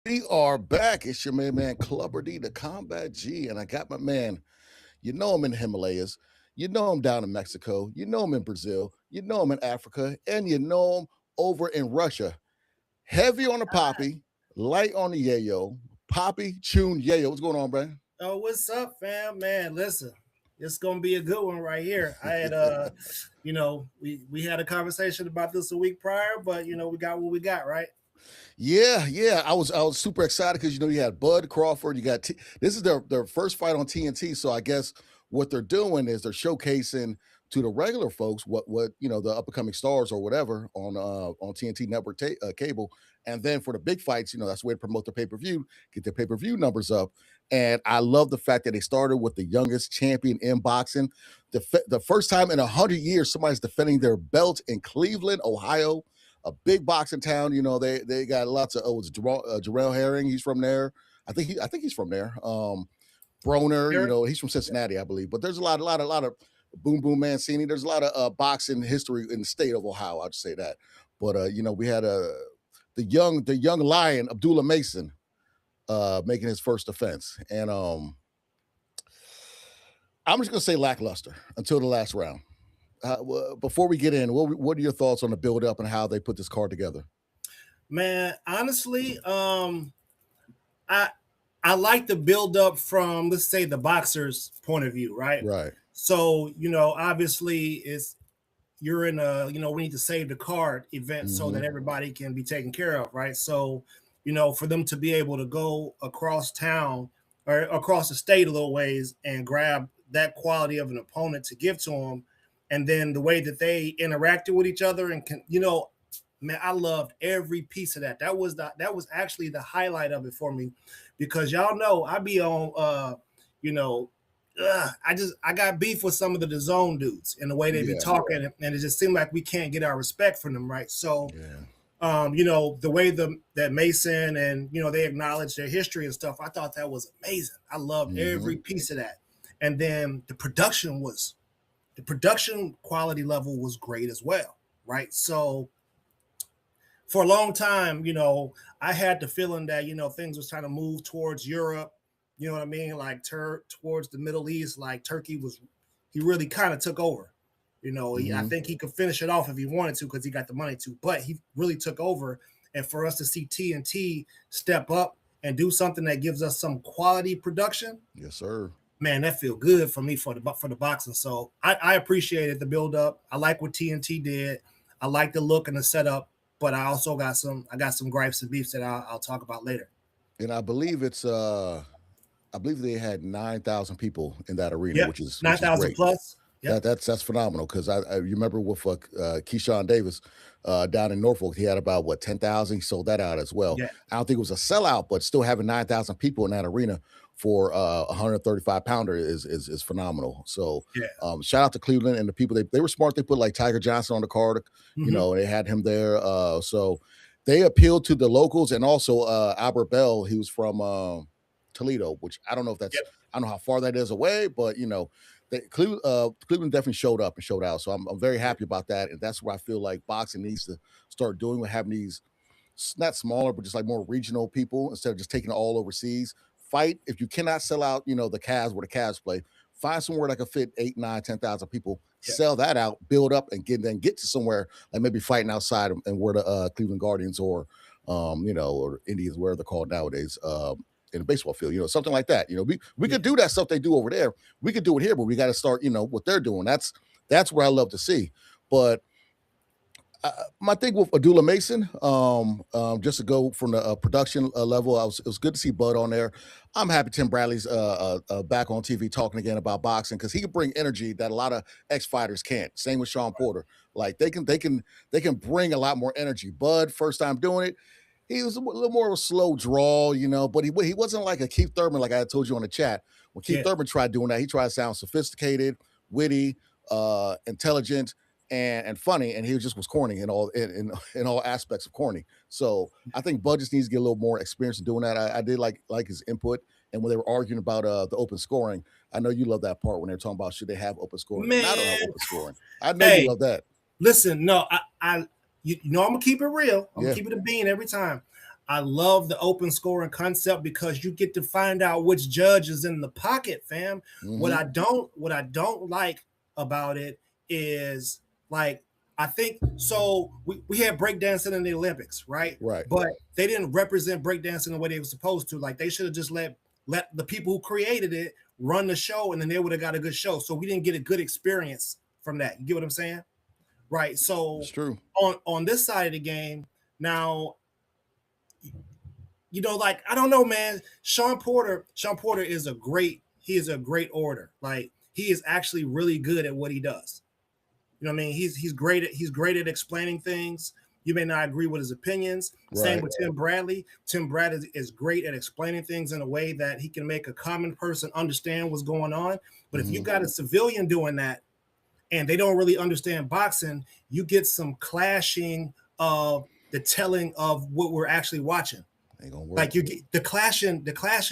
We are back. It's your man, Clubber D, the Combat G, and I got my man. You know him in the Himalayas. You know him down in Mexico. You know him in Brazil. You know him in Africa, and you know him over in Russia. Heavy on the poppy, light on the yayo. Poppy, tune, yayo. What's going on, man? Oh, what's up, fam? Man, listen, it's gonna be a good one right here. I had we had a conversation about this a week prior, but we got what we got, right? Yeah. I was super excited because you had Bud Crawford. This is their first fight on TNT. So I guess what they're doing is they're showcasing to the regular folks what the up and coming stars or whatever on TNT network cable, and then for the big fights, that's the way to promote the pay per view, get their pay per view numbers up. And I love the fact that they started with the youngest champion in boxing, the first time in 100 years somebody's defending their belt in Cleveland, Ohio, a big boxing town. They got lots of it's Jarrell Herring. He's from there. I think he's from there. Broner, Eric? he's from Cincinnati, I believe. But there's a lot of Boom Boom Mancini. There's a lot of boxing history in the state of Ohio. I'd say that. But we had the young lion Abdullah Mason making his first defense, and I'm just gonna say lackluster until the last round. Before we get in, what are your thoughts on the build up and how they put this card together? Man, honestly, I I like the build up from, let's say, the boxer's point of view, right? Right. So obviously, it's you're in a we need to save the card event so Hmm. that everybody can be taken care of, right? So for them to be able to go across town or across the state a little ways and grab that quality of an opponent to give to them, and then the way that they interacted with each other and can man, I loved every piece of that. That was actually the highlight of it for me, because y'all know I be on you know I got beef with some of the zone dudes and the way they be Yeah. talking, and it just seemed like we can't get our respect from them, right? So, Yeah. the way that Mason and they acknowledge their history and stuff, I thought that was amazing. I loved Hmm. every piece of that, and then the production quality level was great as well, right? So for a long time, I had the feeling that things was trying to move towards Europe. You know what I mean? Like towards the Middle East. Like Turkey was, he really kind of took over. I Hmm. think he could finish it off if he wanted to because he got the money to. But he really took over, and for us to see TNT step up and do something that gives us some quality production, Yes, sir. man, that feel good for me for the boxing. So I appreciated the build up. I like what TNT did. I like the look and the setup, but I got some gripes and beefs that I'll talk about later. And I believe they had 9,000 people in that arena, Yep, which is nine thousand great. plus. Yep. That's phenomenal because I you remember with Keyshawn Davis down in Norfolk, he had about what 10,000. He sold that out as well. Yeah. I don't think it was a sellout, but still having 9,000 people in that arena for a 135 pounder is phenomenal. So Yeah. shout out to Cleveland and the people. They were smart. They put like Tiger Johnson on the card. Mm-hmm. They had him there. So they appealed to the locals and also Albert Bell. He was from Toledo, which I don't know if that's Yep. I don't know how far that is away, but Cleveland definitely showed up and showed out. So I'm very happy about that. And that's where I feel like boxing needs to start doing with having these not smaller, but just like more regional people instead of just taking it all overseas. Fight if you cannot sell out, the Cavs where the Cavs play. Find somewhere that can fit 8, 9, 10,000 people. Yep. Sell that out, build up, and get to somewhere like maybe fighting outside and where the Cleveland Guardians or Indians, where they're called nowadays. In a baseball field, something like that. We Yeah. could do that stuff they do over there. We could do it here, but we got to start, what they're doing. That's where I love to see. But my thing with Abdullah Mason, just to go from the production level, it was good to see Bud on there. I'm happy Tim Bradley's back on TV talking again about boxing because he can bring energy that a lot of ex fighters can't. Same with Sean Porter. Like they can bring a lot more energy. Bud, first time doing it, he was a little more of a slow draw, but he wasn't like a Keith Thurman, like I had told you on the chat. When Keith Yeah. Thurman tried doing that, he tried to sound sophisticated, witty, intelligent, and funny, and he just was corny in all aspects of corny. So I think Bud just needs to get a little more experience in doing that. I did like his input, and when they were arguing about the open scoring, I know you love that part when they're talking about should they have open scoring, and I don't have Man, open scoring. I know you hey, love that. listen, no, I'm gonna keep it real. I'm gonna Yeah. keep it a bean every time. I love the open scoring concept because you get to find out which judge is in the pocket, fam. Mm-hmm. What I don't like about it is like I think so we had breakdancing in the Olympics, right? Right. But they didn't represent breakdancing the way they were supposed to. Like they should have just let the people who created it run the show and then they would have got a good show. So we didn't get a good experience from that. You get what I'm saying? Right. It's So true. on this side of the game, now like I don't know, man. Sean Porter is he is a great orator. Like he is actually really good at what he does. You know what I mean? He's great at explaining things. You may not agree with his opinions. Same Right. with Tim Bradley. Tim Bradley is great at explaining things in a way that he can make a common person understand what's going on. But if you Mm-hmm. got a civilian doing that and they don't really understand boxing, you get some clashing of the telling of what we're actually watching. Ain't gonna work. Like you get the clashing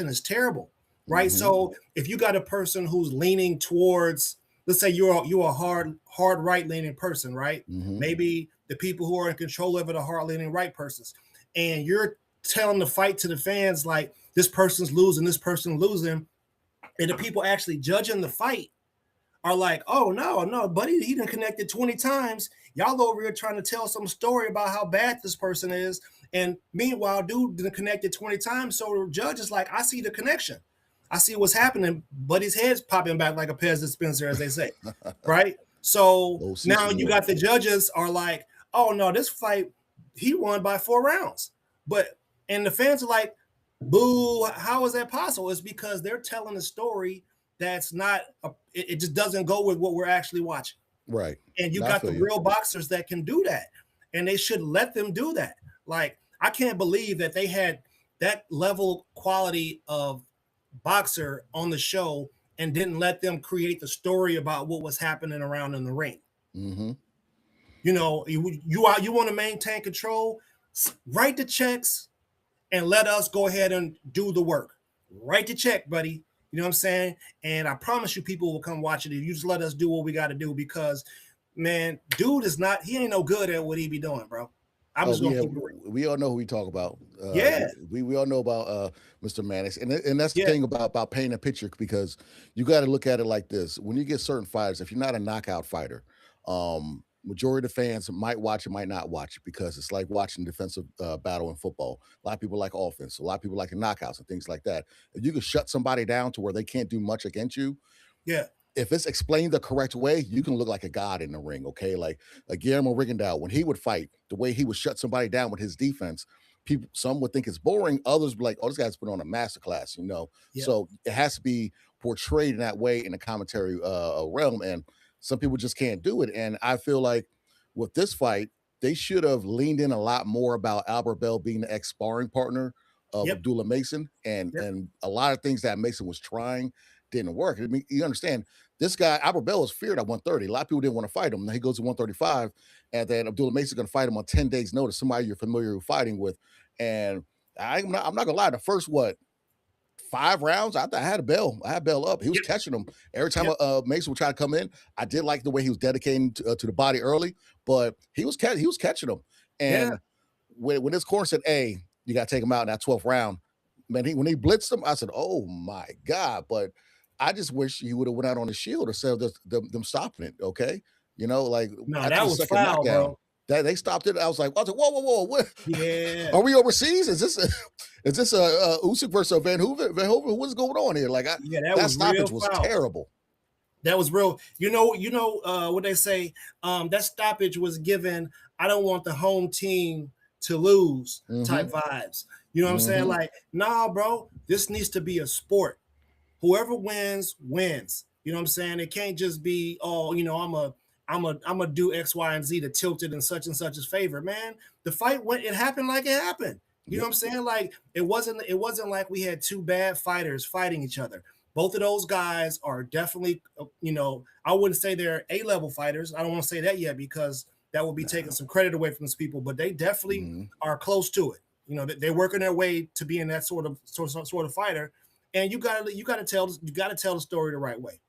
is terrible, right? Mm-hmm. So if you got a person who's leaning towards, let's say you're a hard right leaning person, right? Mm-hmm. Maybe the people who are in control of it are hard leaning right persons, and you're telling the fight to the fans like this person's losing, this person's losing, and the people actually judging the fight are like, oh no, buddy, he done connected 20 times. Y'all over here trying to tell some story about how bad this person is. And meanwhile, dude done connected 20 times. So the judge is like, I see the connection. I see what's happening, but his head's popping back like a Pez dispenser, as they say. Right? So now you got the judges are like, oh no, this fight, he won by 4 rounds. And the fans are like, boo, how is that possible? It's because they're telling a story that's not it just doesn't go with what we're actually watching. Right. And you got the real boxers that can do that, and they should let them do that. Like I can't believe that they had that level quality of boxer on the show and didn't let them create the story about what was happening around in the ring. Mm-hmm. You want to maintain control, write the checks and let us go ahead and do the work. Write the check, buddy. You know what I'm saying? And I promise you people will come watch it if you just let us do what we got to do because, man, dude he ain't no good at what he be doing, bro. I'm just going to keep it real. We all know who we talk about. Yeah. We all know about Mr. Mannix. And that's the thing about painting a picture because you got to look at it like this. When you get certain fighters, if you're not a knockout fighter, majority of the fans might watch it, might not watch it because it's like watching defensive battle in football. A lot of people like offense. A lot of people like knockouts and things like that. If you can shut somebody down to where they can't do much against you, yeah. If it's explained the correct way, you can look like a god in the ring, okay? Like Guillermo Rigondeaux, when he would fight, the way he would shut somebody down with his defense, some would think it's boring. Others would be like, oh, this guy's put on a masterclass, you know? Yeah. So it has to be portrayed in that way in the commentary realm, and some people just can't do it. And I feel like with this fight, they should have leaned in a lot more about Albert Bell being the ex-sparring partner of Abdullah Mason, and a lot of things that Mason was trying didn't work. I mean, you understand, this guy, Albert Bell, was feared at 130. A lot of people didn't want to fight him. Now he goes to 135, and then Abdullah Mason's going to fight him on 10 days' notice, somebody you're familiar with fighting with. And I'm not going to lie, the first, 5 rounds, I had Bell up. He was catching him. Every time Mason would try to come in, I did like the way he was dedicating to the body early, but he was catching him. And when this corner said, hey, you got to take him out in that 12th round, man, when he blitzed him, I said, oh, my God. But I just wish he would have went out on the shield or said them stopping it, okay? You know, like no, that was foul, bro. They stopped it. I was like, whoa, what? Yeah. Are we overseas? Is this a Usyk versus Van Hooven? What's going on here? Like, that stoppage was terrible. That was real. You know what they say? That stoppage was given. I don't want the home team to lose type vibes. You know what I'm saying? Like, nah, bro, this needs to be a sport. Whoever wins, wins. You know what I'm saying? It can't just be, oh, you know, I'm a do X, Y, and Z to tilt it in such and such's favor. Man, the fight it happened like it happened. You know what I'm saying? Like it wasn't like we had 2 bad fighters fighting each other. Both of those guys are definitely, you know, I wouldn't say they're A-level fighters. I don't want to say that yet because that would be taking some credit away from these people, but they definitely are close to it. You know, they're working their way to being that sort of fighter. And you gotta tell the story the right way.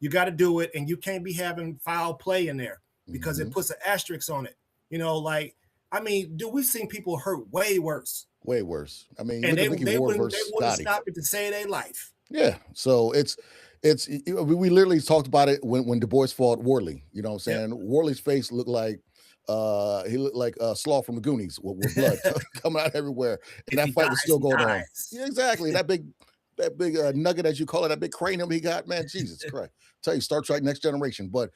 You got to do it, and you can't be having foul play in there because it puts an asterisk on it. You know, like I mean, dude, we've seen people hurt way worse. way worse. I mean, you And look they at Mickey they Ward wouldn't they versus wouldn't Scotty. stop it to save their life. Yeah, so it's we literally talked about it when Du Bois fought Wardley. You know what I'm Yep. saying? Wardley's face looked like he looked like Slaw from the Goonies with blood coming out everywhere, and If that he fight was dies, still he going on. dies. Yeah, exactly. That big nugget, as you call it, that big cranium he got, man, Jesus Christ. Tell you, Star Trek Next Generation. But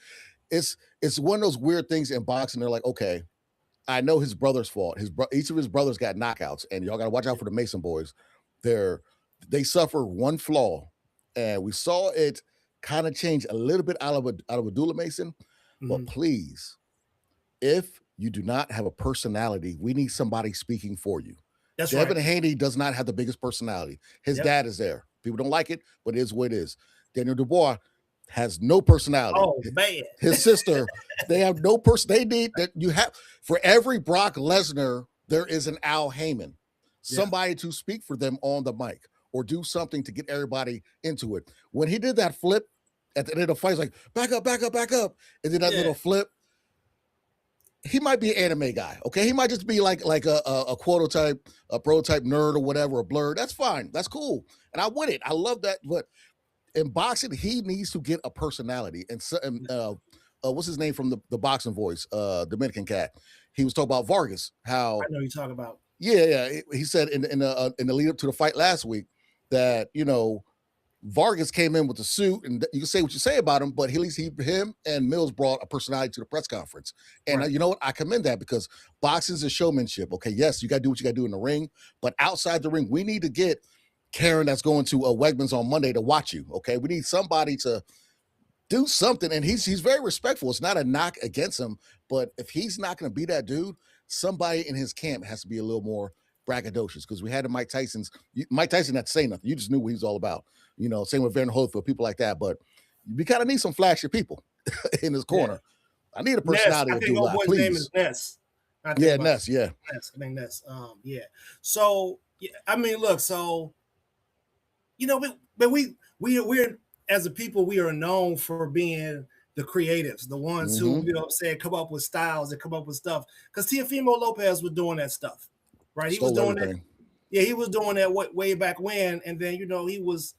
it's one of those weird things in boxing. They're like, okay, I know his brother's fault. Each of his brothers got knockouts, and y'all got to watch out for the Mason boys. They're they suffer one flaw, and we saw it kind of change a little bit out of Abdullah Mason. But Mhm. please, if you do not have a personality, we need somebody speaking for you. That's Devin right. Haney does not have the biggest personality. His Yep. dad is there. People don't like it, but it is what it is. Daniel Dubois has no personality. Oh man. His sister, they have no person. They need that you have for every Brock Lesnar, there is an Al Heyman, Yeah. somebody to speak for them on the mic or do something to get everybody into it. When he did that flip at the end of the fight, he's like, back up, back up, back up. And then that Yeah. little flip, he might be an anime guy. Okay. He might just be like a prototype, nerd or whatever, a blur. That's fine. That's cool. And I win it. I love that. But in boxing, he needs to get a personality. And so, what's his name from the boxing voice, Dominican cat? He was talking about Vargas. I How know you talk about. yeah. He said in the lead up to the fight last week that Vargas came in with the suit, and you can say what you say about him, but at least him and Mills brought a personality to the press conference. And Right. you know what? I commend that because boxing is showmanship. Okay, yes, you got to do what you got to do in the ring, but outside the ring, we need to get Karen that's going to Wegmans on Monday to watch you. Okay, we need somebody to do something, and he's very respectful. It's not a knock against him, but if he's not going to be that dude, somebody in his camp has to be a little more braggadocious because we had the Mike Tyson not to say nothing. You just knew what he was all about. Same with Van Holyfield, people like that. But we kind of need some flashy people in his Yeah. corner. I need a Ness. personality I to think do a old lot, boy's name is please. Ness. I think Yeah, about Ness. Yeah. Ness. I think Ness. Yeah. So yeah, I mean, look. So but we're as a people, we are known for being the creatives, the ones who, Mm-hmm. come up with styles and come up with stuff. Because Teofimo Lopez was doing that stuff, right? He was Stole doing that. everything. Yeah, he was doing that way back when, and then he was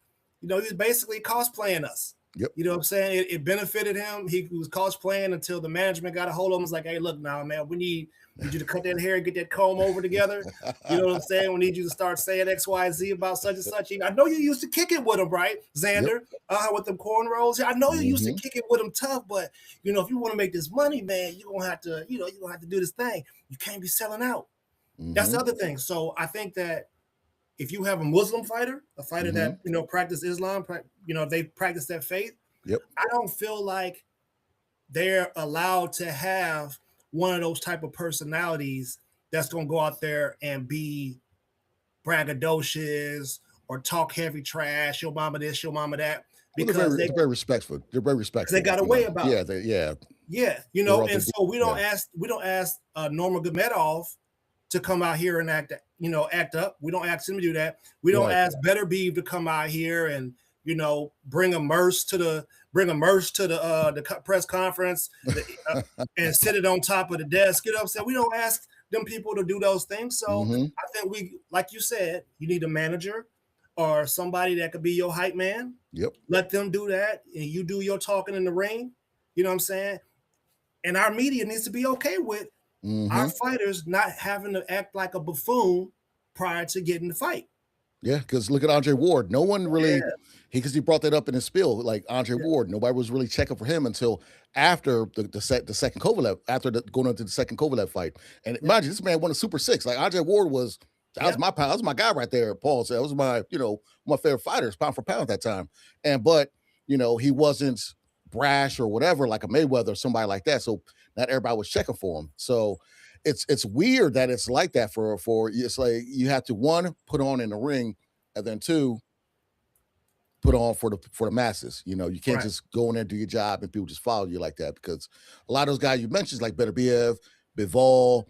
basically cosplaying us. Yep. You know what I'm saying? It benefited him. He was cosplaying until the management got a hold of him. Was like, hey, look now, man, we need you to cut that hair and get that comb over together. You know what I'm saying? We need you to start saying X, Y, Z about such and such. I know you used to kick it with him, right, Yep. Xander? With them cornrows. I know you used to Mm-hmm. kick it with him tough, but if you want to make this money, man, you're gonna have to, you're gonna have to do this thing. You can't be selling out. That's Mm-hmm. the other thing. So I think that if you have a Muslim fighter, a fighter Mm-hmm. that practice Islam, they practice that faith, Yep. I don't feel like they're allowed to have one of those type of personalities that's going to go out there and be braggadocious or talk heavy trash, your mama this, your mama that, Well, because they're very respectful. They're very they respectful. got a way about Yeah. it. Yeah. Yeah, They're and authentic. so we don't Yeah. ask Norma Gamedov to come out here and act up. We don't ask him to do that. We don't Right. ask Better Beeve to come out here and bring a merce to the press conference and sit it on top of the desk. You know what I'm saying? We don't ask them people to do those things. So Mm-hmm. I think like you said, you need a manager or somebody that could be your hype man. Yep. Let them do that, and you do your talking in the ring. You know what I'm saying? And our media needs to be okay with Mm-hmm. our fighters not having to act like a buffoon prior to getting the fight. Yeah, because look at Andre Ward. No one really Yeah. because he brought that up in his spiel. Like Andre Yeah. Ward, nobody was really checking for him until after the second Kovalev, after going into the second Kovalev fight. And mind you, this man won a Super Six. Like Andre Ward was that was my that was my guy right there. Paul said that was my favorite fighters, pound for pound at that time. But he wasn't brash or whatever like a Mayweather or somebody like that. So not everybody was checking for him. So it's weird that it's like that for it's like you have to one put on in the ring and then two put on for the masses. You can't Right. just go in there and do your job and people just follow you like that because a lot of those guys you mentioned like Beterbiev, Bivol,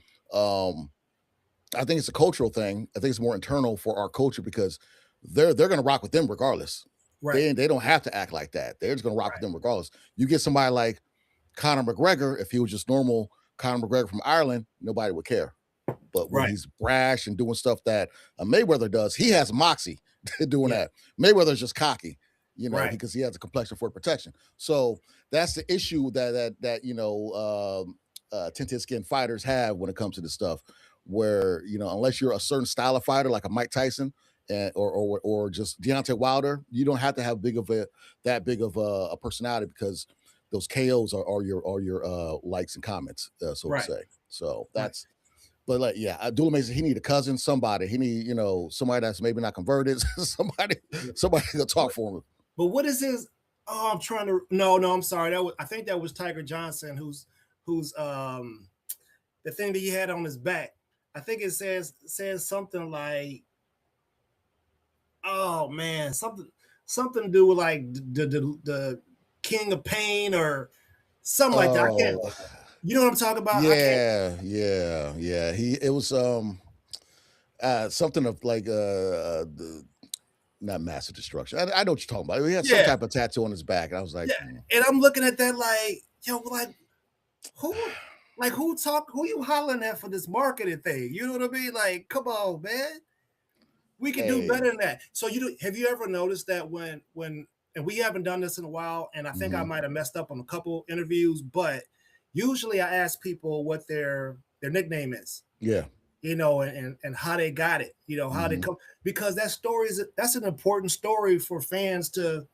I think it's a cultural thing. I think it's more internal for our culture because they're going to rock with them regardless. Right. They don't have to act like that. They're just going to rock with them regardless. You get somebody like Conor McGregor, if he was just normal Conor McGregor from Ireland, nobody would care. But when Right. he's brash and doing stuff that Mayweather does, he has moxie doing Yeah. that. Mayweather's just cocky, Right. because he has a complexion for protection. So that's the issue that tinted skin fighters have when it comes to this stuff. Where unless you're a certain style of fighter, like a Mike Tyson, or just Deontay Wilder, you don't have to have that big of a personality, because those KOs are your likes and comments, so to Right. say. So Right. that's but like, yeah, Abdullah Mason, he need a cousin, somebody. He need, somebody that's maybe not converted, Yeah. somebody to talk What for him. but what is his I'm trying to no, I'm sorry. I think that was Tiger Johnson who's the thing that he had on his back. I think it says something like, oh man, something to do with like the king of pain or something like that. I can't. Oh, You know what I'm talking about? I can't. yeah, yeah, yeah. It was something of like the not massive destruction. I know what you're talking about. He had some Yeah, type of tattoo on his back, and I was like, yeah. And I'm looking at that like, yo, like who, who you hollering at for this marketing thing? You know what I mean? Like, come on, man. We can do better hey, than that. So have you ever noticed that when and we haven't done this in a while, and I think I hmm might have messed up on a couple interviews, but usually I ask people what their nickname is, yeah, and how they got it, how they hmm come, because that's an important story for fans to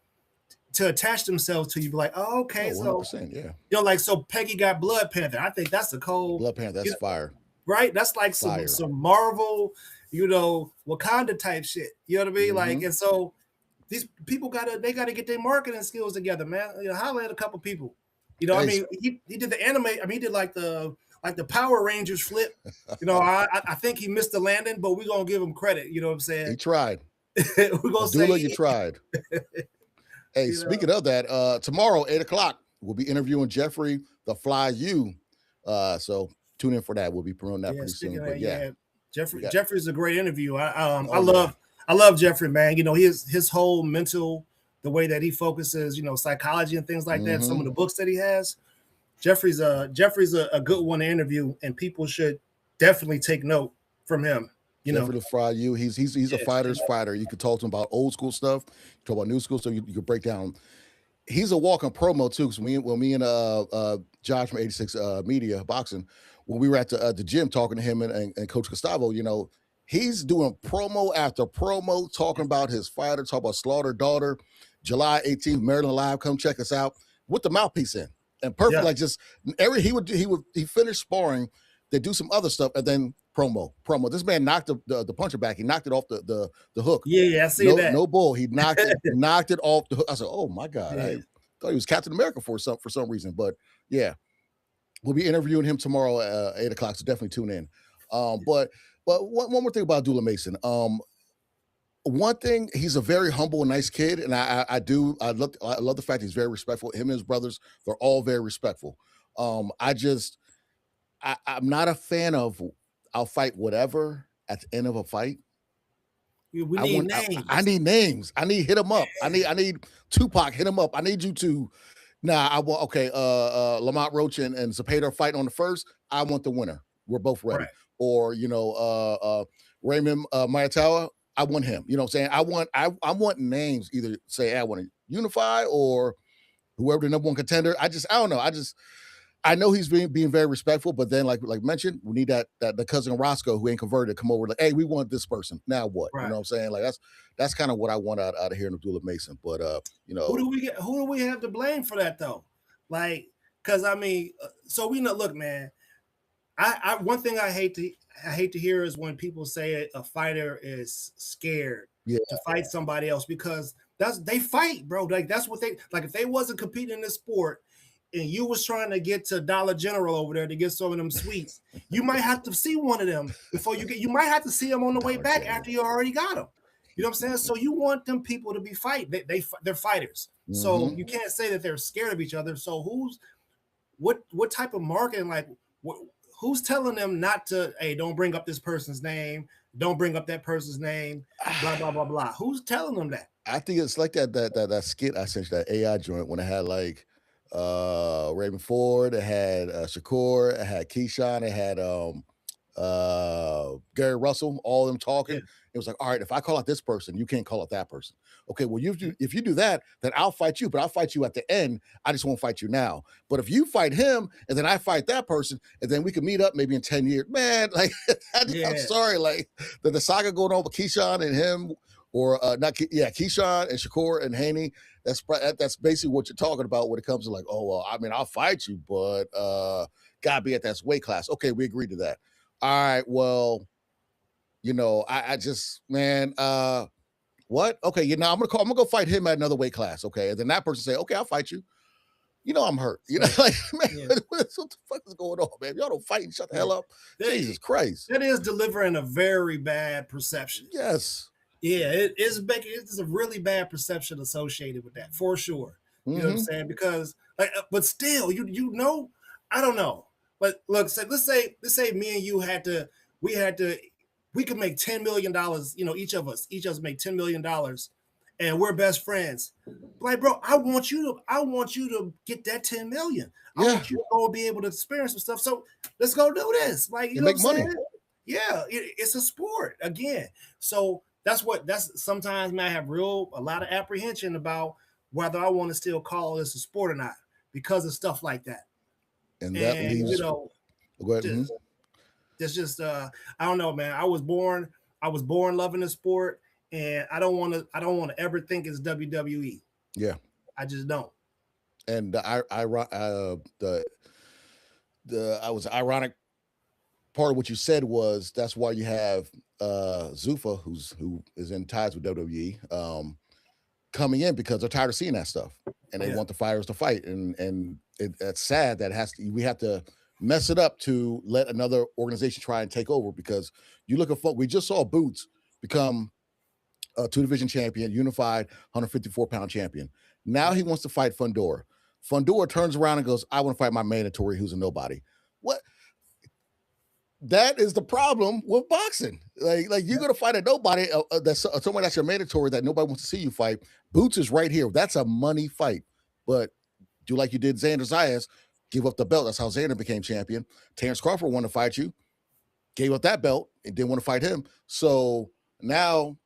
attach themselves to. You be like, oh, oh, okay, so 100%, yeah. like so Peggy got Blood Panther. I think that's a cold, Blood Panther, you that's fire, right? That's like fire. some Marvel, Wakanda type shit. You know what I mean? Like, hmm and so these people gotta get their marketing skills together, man. Holler at a couple people. I Hey, mean, he did the anime. I mean, he did like the Power Rangers flip. I think he missed the landing, but we're gonna give him credit. You know what I'm he saying? tried. We're gonna Abdullah, say, you tried. Hey, you know, speaking of that, tomorrow, 8 o'clock, we'll be interviewing Jeffrey the Fly U. So tune in for that. We'll be promoting that yeah. pretty soon. Speaking But of, yeah, yeah, we Jeffrey got Jeffrey's a great interview. I oh yeah. love Jeffrey, man. His whole mental, the way that he focuses, psychology and things like that. Some of hmm the books that he has. Jeffrey's a good one to interview, and people should definitely take note from him. You know, Jeffrey the Fry U. He's a yeah, fighter's fighter. You could talk to him about old school stuff, talk about new school stuff. You could break down. He's a walking promo too. Because when me and Josh from 86 Media Boxing, when we were at the gym talking to him and Coach Gustavo, he's doing promo after promo, talking about his fighter, talking about Slaughter Daughter, July 18th, Maryland Live. Come check us out with the mouthpiece in. And perfect, yeah, like just he finished sparring, they do some other stuff, and then promo. This man knocked the puncher back. He knocked it off the hook. yeah, yeah. I see No, that. no bull. He knocked it off the hook. I said, "Oh my god!" I Yeah, thought he was Captain America for some reason. But yeah, we'll be interviewing him tomorrow at 8 o'clock. So definitely tune in. But one more thing about Abdullah Mason. One thing, he's a very humble and nice kid, and I love the fact he's very respectful. Him and his brothers, they're all very respectful. I'm not a fan of I'll fight whatever at the end of a fight. we I need want I names. need names. I need hit him up. I need Tupac hit him up. I need you to I want okay, Lamont Roach and Zepeda are fighting on the first. I want the winner. We're both ready. Right, Or, Raymond Mayatawa, I want him. You know what I'm saying? I want names, either say hey, I want to unify or whoever the number one contender. I don't know. I know he's being very respectful, but then like mentioned, we need that the cousin Roscoe who ain't converted to come over like, hey, we want this person. Now what? You right. know what I'm saying? Like that's kind of what I want out of here in Abdullah Mason. But Who do we have to blame for that though? Like, because I mean, so we know. Look, man. I one thing I hate to hear is when people say a fighter is scared yeah, to fight somebody else, because they fight, bro. Like that's what they like. If they wasn't competing in this sport and you was trying to get to Dollar General over there to get some of them sweets, you might have to see one of them before you get. You might have to see them on the way Dollar back General. after you already got them. You know what I'm saying? So you want them people to be fight. They're fighters. So hmm you can't say that they're scared of each other. So what type of marketing, like who's telling them not to, hey, don't bring up this person's name, don't bring up that person's name, blah blah blah blah? Who's telling them that? I think it's like that skit I sent you, that AI joint, when it had like Raven Ford, it had Shakur, it had Keyshawn, it had Gary Russell, all of them talking. Yeah. It was like, all right, if I call out this person, you can't call out that person. Okay, well, if you do that, then I'll fight you, but I'll fight you at the end. I just won't fight you now. But if you fight him and then I fight that person, and then we can meet up maybe in 10 years, man, like, I'm sorry, like, the saga going on with Keyshawn and him, or Keyshawn and Shakur and Haney, that's basically what you're talking about when it comes to like, oh, well, I mean, I'll fight you, but gotta be at that weight class. Okay, we agreed to that. All right, well, I just, man, what? Okay, I'm gonna go fight him at another weight class. Okay, and then that person say, okay, I'll fight you. I'm hurt. Like, man, what the fuck is going on, man? Y'all don't fight and shut the hell up. Jesus Christ. That is delivering a very bad perception. Yes. Yeah, it's a really bad perception associated with that, for sure. You know what I'm saying? Because, like, but still, I don't know. But look, let's say me and you we could make $10 million. Each of us make $10 million, and we're best friends. Like, bro, I want you to get that 10 million. I want you to go be able to experience some stuff. So let's go do this. Like, you know make what I'm money. saying? Yeah, it's a sport again. So that's sometimes I have a lot of apprehension about whether I want to still call this a sport or not because of stuff like that. And that leaves. Go ahead. It's just I don't know, man. I was born loving the sport, and I don't want to ever think it's WWE. Yeah, I just don't. And the ironic part of what you said was that's why you have Zuffa, who is in ties with WWE, coming in because they're tired of seeing that stuff and they want the fighters to fight. And it's sad that we have to mess it up to let another organization try and take over, because you look at we just saw Boots become a 2-division champion, unified 154-pound champion. Now he wants to fight Fundora. Fundora turns around and goes, I want to fight my mandatory who's a nobody. What? That is the problem with boxing. Like you're gonna fight a nobody that's someone that's your mandatory that nobody wants to see you fight. Boots is right here. That's a money fight. But do like you did Xander Zayas, give up the belt. That's how Xander became champion. Terrence Crawford wanted to fight you, gave up that belt and didn't want to fight him. So now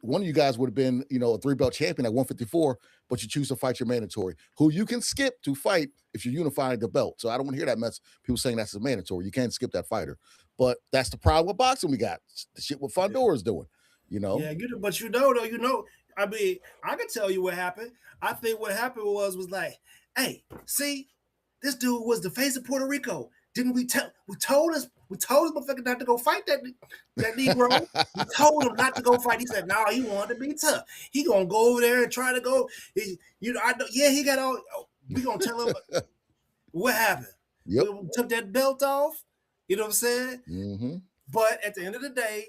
one of you guys would have been, a 3-belt champion at 154, but you choose to fight your mandatory, who you can skip to fight if you're unifying the belt. So I don't want to hear that mess. People saying that's a mandatory. You can't skip that fighter. But that's the problem with boxing we got. The shit what Fundora is doing, Yeah, but I mean, I can tell you what happened. I think what happened was like, hey, see, this dude was the face of Puerto Rico. Didn't we told his motherfucker not to go fight that Negro. We told him not to go fight. He said, no, he wanted to be tough. He gonna go over there and try to go. He got all. We gonna tell him what happened. Yep. We took that belt off. You know what I'm saying? Mm-hmm. But at the end of the day,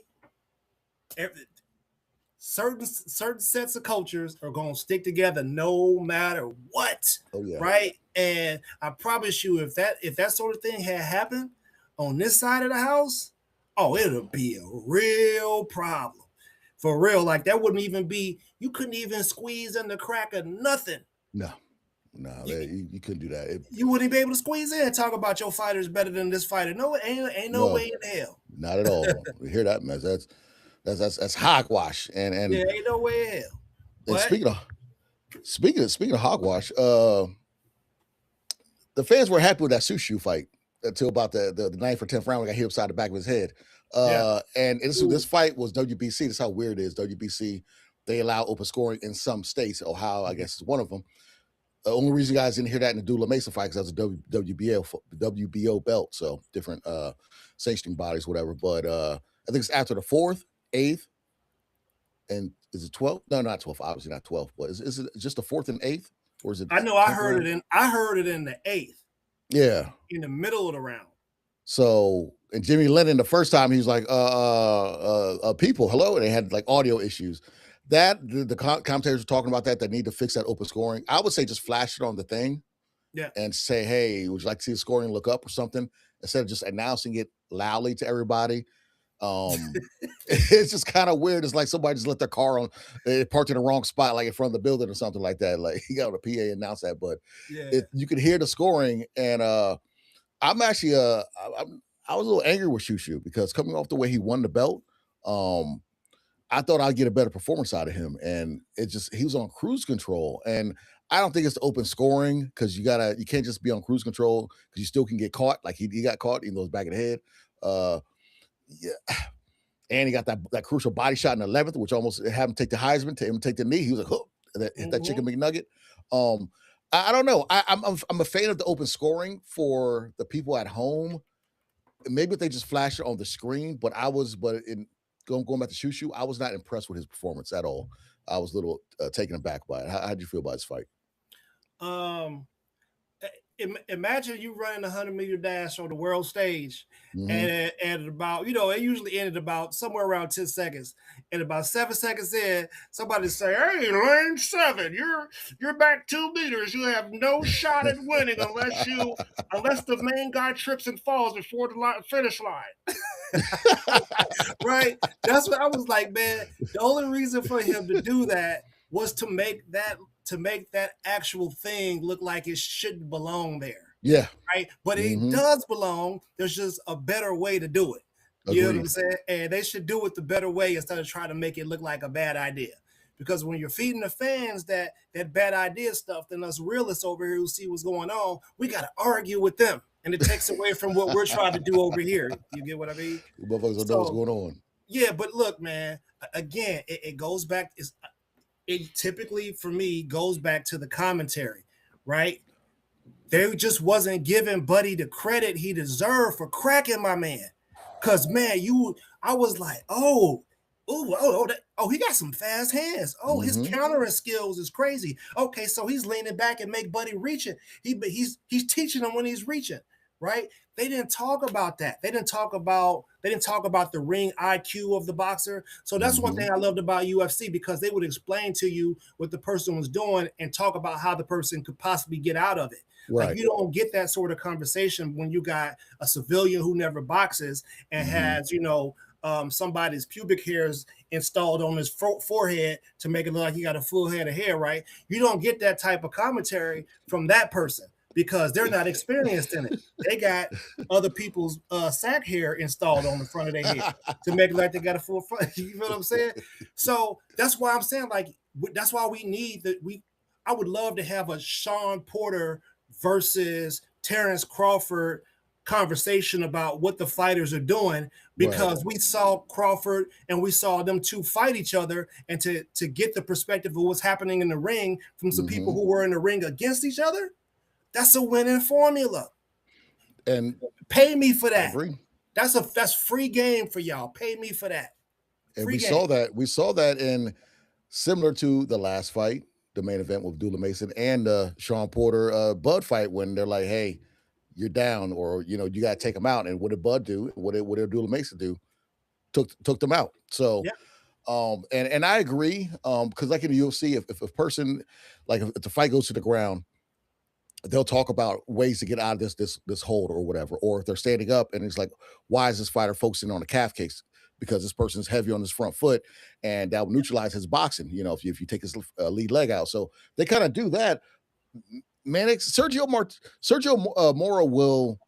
certain sets of cultures are gonna stick together no matter what. Oh yeah. Right. And I promise you, if that sort of thing had happened on this side of the house, it'll be a real problem. For real. Like that wouldn't even be, you couldn't even squeeze in the crack of nothing. No, you couldn't do that. You wouldn't be able to squeeze in and talk about your fighters better than this fighter. No, ain't no way in hell. Not at all. We hear that mess. That's hogwash. And yeah, ain't no way in hell. And speaking of hogwash, the fans were happy with that Sushu fight until about the 9th or 10th round when I got hit upside the back of his head. And this fight was WBC. That's how weird it is. WBC, they allow open scoring in some states. Ohio, I guess, is one of them. The only reason you guys didn't hear that in the Dula Mesa fight because that was a WBO belt, so different sanctioning bodies, whatever. But I think it's after the 4th, 8th, and is it 12th? No, not 12th. Obviously not 12th. But is it just the 4th and 8th, or is it? I know. I heard it in the 8th. Yeah, in the middle of the round. So, and Jimmy Lennon, the first time he was like, people, hello, and they had like audio issues. The commentators were talking about that. They need to fix that open scoring. I would say just flash it on the thing, and say, hey, would you like to see the scoring look up or something, instead of just announcing it loudly to everybody. It's just kind of weird. It's like somebody just let their car parked in the wrong spot, like in front of the building or something like that. Like you got a PA announce that, but you could hear the scoring. And I'm actually I was a little angry with Shushu because coming off the way he won the belt, um, I thought I'd get a better performance out of him, and it just he was on cruise control, and I don't think it's the open scoring because you can't just be on cruise control because you still can get caught like he got caught even though it's back of the head. Uh, yeah, and he got that crucial body shot in the 11th, which almost had him take the Heisman, to him take the knee. He was like, "Huh," that hit that chicken Mhm. McNugget. I don't know. I'm a fan of the open scoring for the people at home. Maybe if they just flash it on the screen, but in going back to Shushu, I was not impressed with his performance at all. I was a little taken aback by it. How'd you feel about his fight? Um, Imagine you running a 100-meter dash on the world stage, Hmm. and at about, it usually ended about somewhere around 10 seconds, and about 7 seconds in, somebody say, "Hey, lane seven, you're back 2 meters. You have no shot at winning unless the main guy trips and falls before the finish line." Right? That's what I was like, man. The only reason for him to do that was to make that actual thing look like it shouldn't belong there, Yeah. right? But it Hmm. does belong. There's just a better way to do it. You know what I'm Agreed. saying? And they should do it the better way instead of trying to make it look like a bad idea. Because when you're feeding the fans that bad idea stuff, then us realists over here who see what's going on, we got to argue with them, and it takes away from what we're trying to do over here. You get what I mean? Motherfuckers don't know what's So going on. yeah, but look, man. Again, it goes back. It typically for me goes back to the commentary, right? They just wasn't giving Buddy the credit he deserved for cracking my man. Cause man, I was like, he got some fast hands. Oh, his Hmm. countering skills is crazy. Okay, so he's leaning back and make Buddy reach it. He's teaching him when he's reaching, right? They didn't talk about that. They didn't talk about the ring IQ of the boxer. So that's one Hmm. thing I loved about UFC, because they would explain to you what the person was doing and talk about how the person could possibly get out of it. Like, Right. you don't get that sort of conversation when you got a civilian who never boxes and Hmm. has, somebody's pubic hairs installed on his forehead to make it look like he got a full head of hair, right? You don't get that type of commentary from that person because they're not experienced in it. They got other people's sack hair installed on the front of their head to make it like they got a full front. You know what I'm saying? So that's why I'm saying, like, that's why we need that. I would love to have a Sean Porter versus Terrence Crawford conversation about what the fighters are doing, Right. because we saw Crawford and we saw them two fight each other, and to get the perspective of what's happening in the ring from some people Hmm. who were in the ring against each other, that's a winning formula. And Pay me for I that. agree. That's free game for y'all. Pay me for that. And Free game. we saw that in similar to the last fight, the main event with Dula Mason and Sean Porter Bud fight when they're like, "Hey, you're down," or you got to take him out. And what did Bud do? What did Dula Mason do? Took them out. So, Yeah. and I agree, because like in the UFC, if a person, like if the fight goes to the ground, they'll talk about ways to get out of this hold or whatever. Or if they're standing up and it's like, why is this fighter focusing on the calf kicks? Because this person's heavy on his front foot, and that will neutralize his boxing. If you take his lead leg out, so they kind of do that. Mannix, Sergio Mora will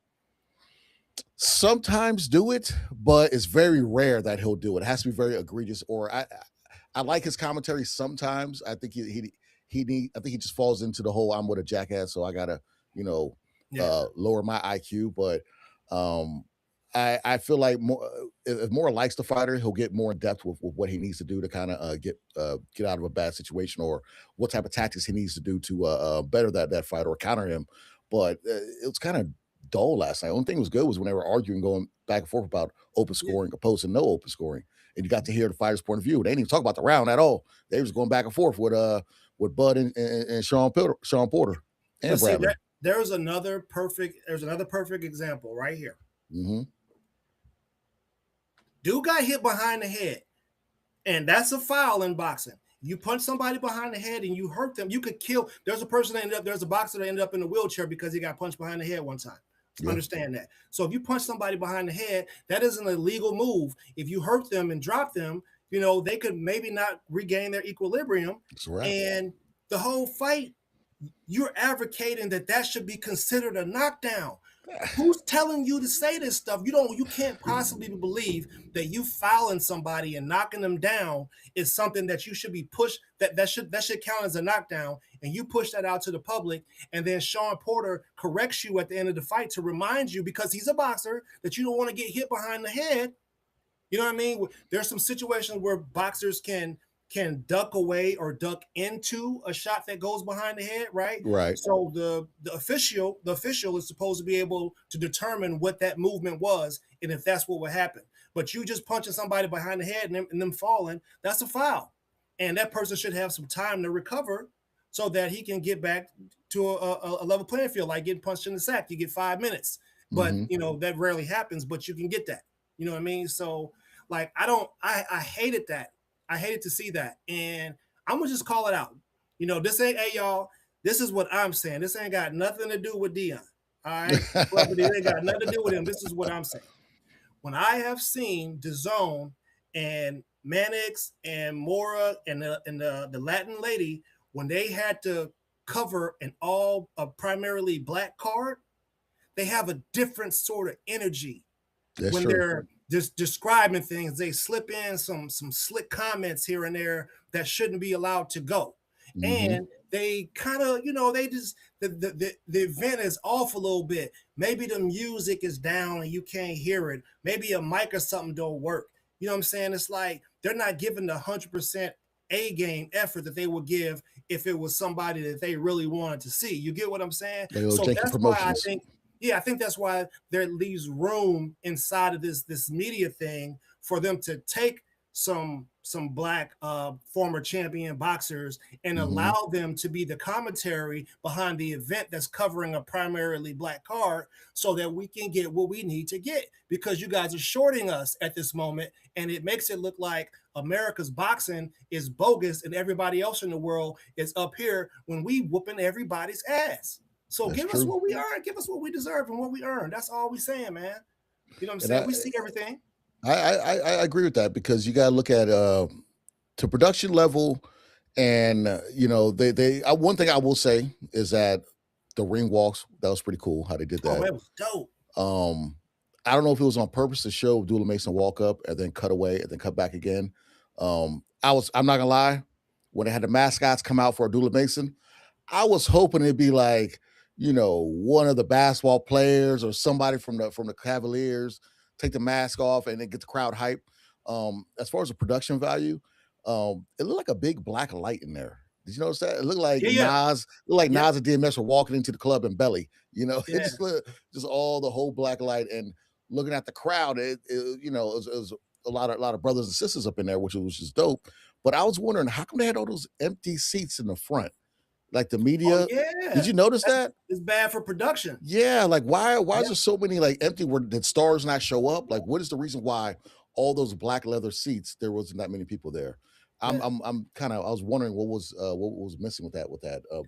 sometimes do it, but it's very rare that he'll do it. It has to be very egregious. Or I like his commentary sometimes. I think I think he just falls into the whole I'm with a jackass, so I gotta you know Yeah. lower my IQ. But um, I feel like more if Moore likes the fighter, he'll get more in depth with what he needs to do to kind of get out of a bad situation, or what type of tactics he needs to do to better that fight or counter him. But it was kind of dull last night. Only thing that was good was when they were arguing, going back and forth about open Yeah. scoring opposed to no open scoring, and you got to hear the fighter's point of view. They didn't even talk about the round at all. They was going back and forth with Bud and Sean Porter But and see, Bradley. there's another perfect example right here. Hmm. Dude got hit behind the head, and that's a foul in boxing. You punch somebody behind the head and you hurt them, you could kill. There's a boxer that ended up in a wheelchair because he got punched behind the head one time. Yeah, Understand that. So if you punch somebody behind the head, that is an illegal move. If you hurt them and drop them, they could maybe not regain their equilibrium. it's a wrap. And the whole fight, you're advocating that should be considered a knockdown. Who's telling you to say this stuff? You can't possibly believe that you fouling somebody and knocking them down is something that you should be pushed, that should count as a knockdown, and you push that out to the public, and then Sean Porter corrects you at the end of the fight to remind you, because he's a boxer, that you don't want to get hit behind the head. You know what I mean? There's some situations where boxers can duck away or duck into a shot that goes behind the head, right? Right. So the official is supposed to be able to determine what that movement was and if that's what would happen. But you just punching somebody behind the head and them falling, that's a foul. And that person should have some time to recover so that he can get back to a level playing field, like getting punched in the sack. You get 5 minutes. But Hmm. that rarely happens, but you can get that. You know what I mean? So like I hated that. I hated to see that. And I'm gonna just call it out. This ain't, hey y'all, this is what I'm saying. This ain't got nothing to do with Dion. All right. Well, but it ain't got nothing to do with him. This is what I'm saying. When I have seen DAZN and Mannix and Mora and the Latin lady, when they had to cover an all a primarily black card, they have a different sort of energy That's when true. they're just describing things. They slip in some slick comments here and there that shouldn't be allowed to go. Hmm. And they kind of, they just the event is off a little bit. Maybe the music is down and you can't hear it. Maybe a mic or something don't work. You know what I'm saying? It's like they're not giving the 100% A game effort that they would give if it was somebody that they really wanted to see. You get what I'm saying? Like little So janky that's why I promotions. think, yeah, I think that's why there leaves room inside of this media thing for them to take some black former champion boxers and Hmm. allow them to be the commentary behind the event that's covering a primarily black card, so that we can get what we need to get, because you guys are shorting us at this moment, and it makes it look like America's boxing is bogus and everybody else in the world is up here when we whooping everybody's ass. So That's give us true. what we earn, give us what we deserve and what we earn. That's all we saying, man. You know what I'm And saying? We see everything. I agree with that because you got to look at to production level, and one thing I will say is that the ring walks, that was pretty cool how they did Oh, that. that was dope. Um, I don't know if it was on purpose to show Dula Mason walk up and then cut away and then cut back again. I'm not gonna lie, when they had the mascots come out for Dula Mason, I was hoping it'd be like, one of the basketball players or somebody from the Cavaliers take the mask off and then get the crowd hype. As far as the production value, it looked like a big black light in there. Did you notice that? It looked like Yeah, yeah. Yep. Nas and DMX were walking into the club in Belly. It Yeah. just looked just all the whole black light and looking at the crowd. It was a lot of brothers and sisters up in there, which was just dope. But I was wondering how come they had all those empty seats in the front, like the Oh media. Did yeah. you notice That's that? it's bad for production. Yeah, like why is Yeah. there so many like empty? Where did stars not show up? Like, what is the reason why all those black leather seats there wasn't that many people there? Yeah. I'm kind of I was wondering what was missing with that.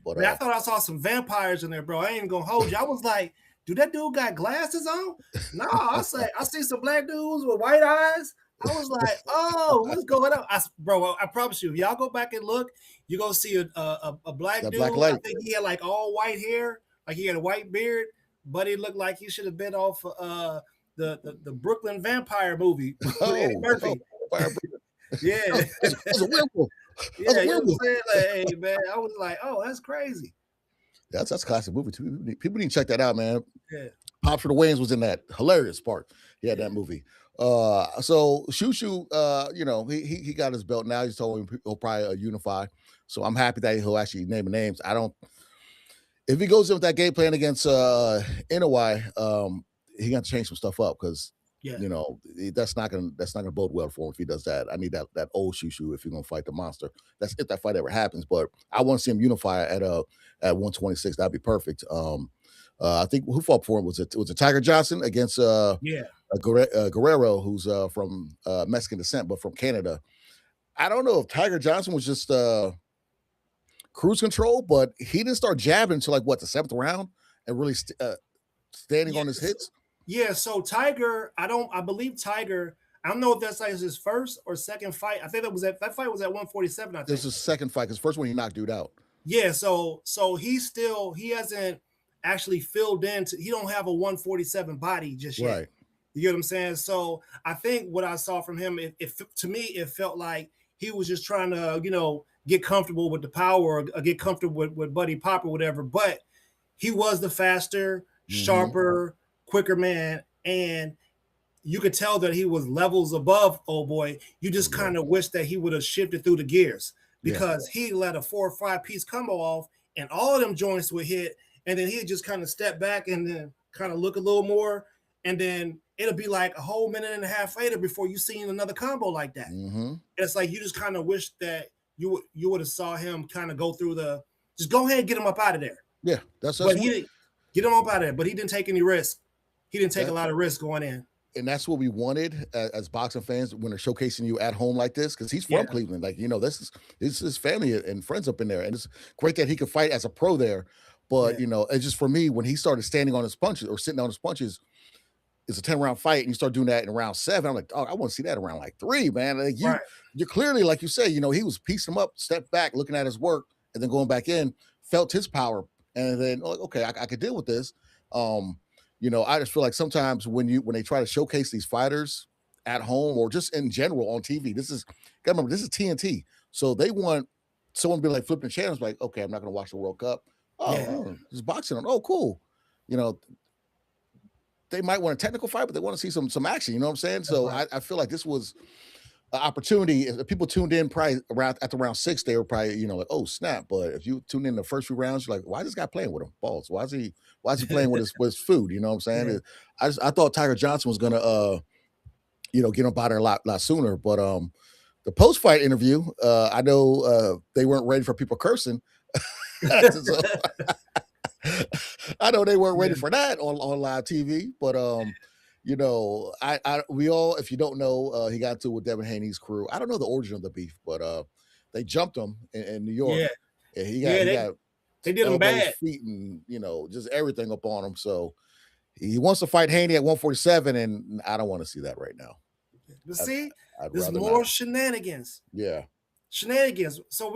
But Man, I thought I saw some vampires in there, bro. I ain't even gonna hold you. I was like, dude, that dude got glasses on? No, I see some black dudes with white eyes. I was like, oh, what's going on? Bro, I promise you, if y'all go back and look, you're gonna see a black that dude. black I light. think he had like all white hair, like he had a white beard, but he looked like he should have been off the Brooklyn Vampire movie with Eddie Oh, Murphy. fire! Yeah, That was a werewolf. That was yeah, a you know what I'm werewolf. saying? Like, hey, man, I was like, oh, that's crazy. That's a classic movie too. People need to check that out, man. Yeah, Pops for the Wayans was in that hilarious part. He had yeah. that movie. So Shushu, he got his belt now. He's told him he'll probably unify. So I'm happy that he'll actually name the names. I don't. If he goes in with that game plan against NY, he got to change some stuff up because Yeah. that's not gonna bode well for him if he does that. I need that old Shushu if he's gonna fight the monster. That's if that fight ever happens. But I want to see him unify at 126. That'd be perfect. I think who fought for him was it Tiger Johnson against Yeah. Guerrero, who's from Mexican descent but from Canada. I don't know if Tiger Johnson was just cruise control, but he didn't start jabbing until like what the seventh round and really standing on his Yes. hits. Yeah. So Tiger, I believe Tiger, I don't know if that's like his first or second fight. I think that fight was at 147, I This is think. his second fight because first one he knocked dude out. Yeah, so he hasn't actually filled into. He don't have a 147 body just yet. Right. You get what I'm saying? So I think what I saw from him, to me, it felt like he was just trying to, get comfortable with the power, or get comfortable with Buddy Pop or whatever. But he was the faster, Mm-hmm. sharper, quicker man, and you could tell that he was levels above old boy. You just Yeah. kind of wish that he would have shifted through the gears, Yeah. because he let a 4 or 5 piece combo off, and all of them joints would hit, and then he'd just kind of step back and then kind of look a little more, and then it'll be like a whole minute and a half later before you seen another combo like that. Mm-hmm. It's like you just kind of wish that you would have saw him kind of go through the, just go ahead and get him up out of there. Yeah. That's But what he didn't get him up out of there. But he didn't take any risk. He didn't take a that, lot of risk going in. and that's what we wanted as boxing fans when they're showcasing you at home like this, because he's from Yeah, Cleveland. Like, this is his family and friends up in there, and it's great that he could fight as a pro there. But yeah, it's just, for me, when he started standing on his punches or sitting on his punches, it's a 10-round fight, and you start doing that in round 7. I'm like, oh, I want to see that around like 3, man. Like, right. you're clearly, like you say, he was piecing him up, step back, looking at his work, and then going back in, felt his power, and then, okay, I could deal with this. I just feel like sometimes when they try to showcase these fighters at home or just in general on TV, gotta remember, this is TNT, so they want someone to be like flipping channels, like, okay, I'm not going to watch the World Cup. Yeah, There's boxing on. Oh, cool. You know, they might want a technical fight, but they want to see some action. You know what I'm saying? that's So right. I feel like this was an opportunity. If people tuned in probably around at the round 6, they were probably, like, oh snap. But if you tune in the first few rounds, you're like, why is this guy playing with him? Balls. Why is he playing with his food? You know what I'm saying? Yeah. I thought Tiger Johnson was gonna get him out there a lot sooner. But the post fight interview, I know they weren't ready for people cursing. So, I know they weren't ready Yeah. for that on live TV, but we all, if you don't know, he got into it with Devin Haney's crew. I don't know the origin of the beef, but they jumped him in New York, Yeah. and he got Yeah, he they got they did him elbows, bad. feet, and just everything up on him. So he wants to fight Haney at 147, and I don't want to see that right now. But I'd, see, I'd there's rather more not. shenanigans. Yeah. Shenanigans. So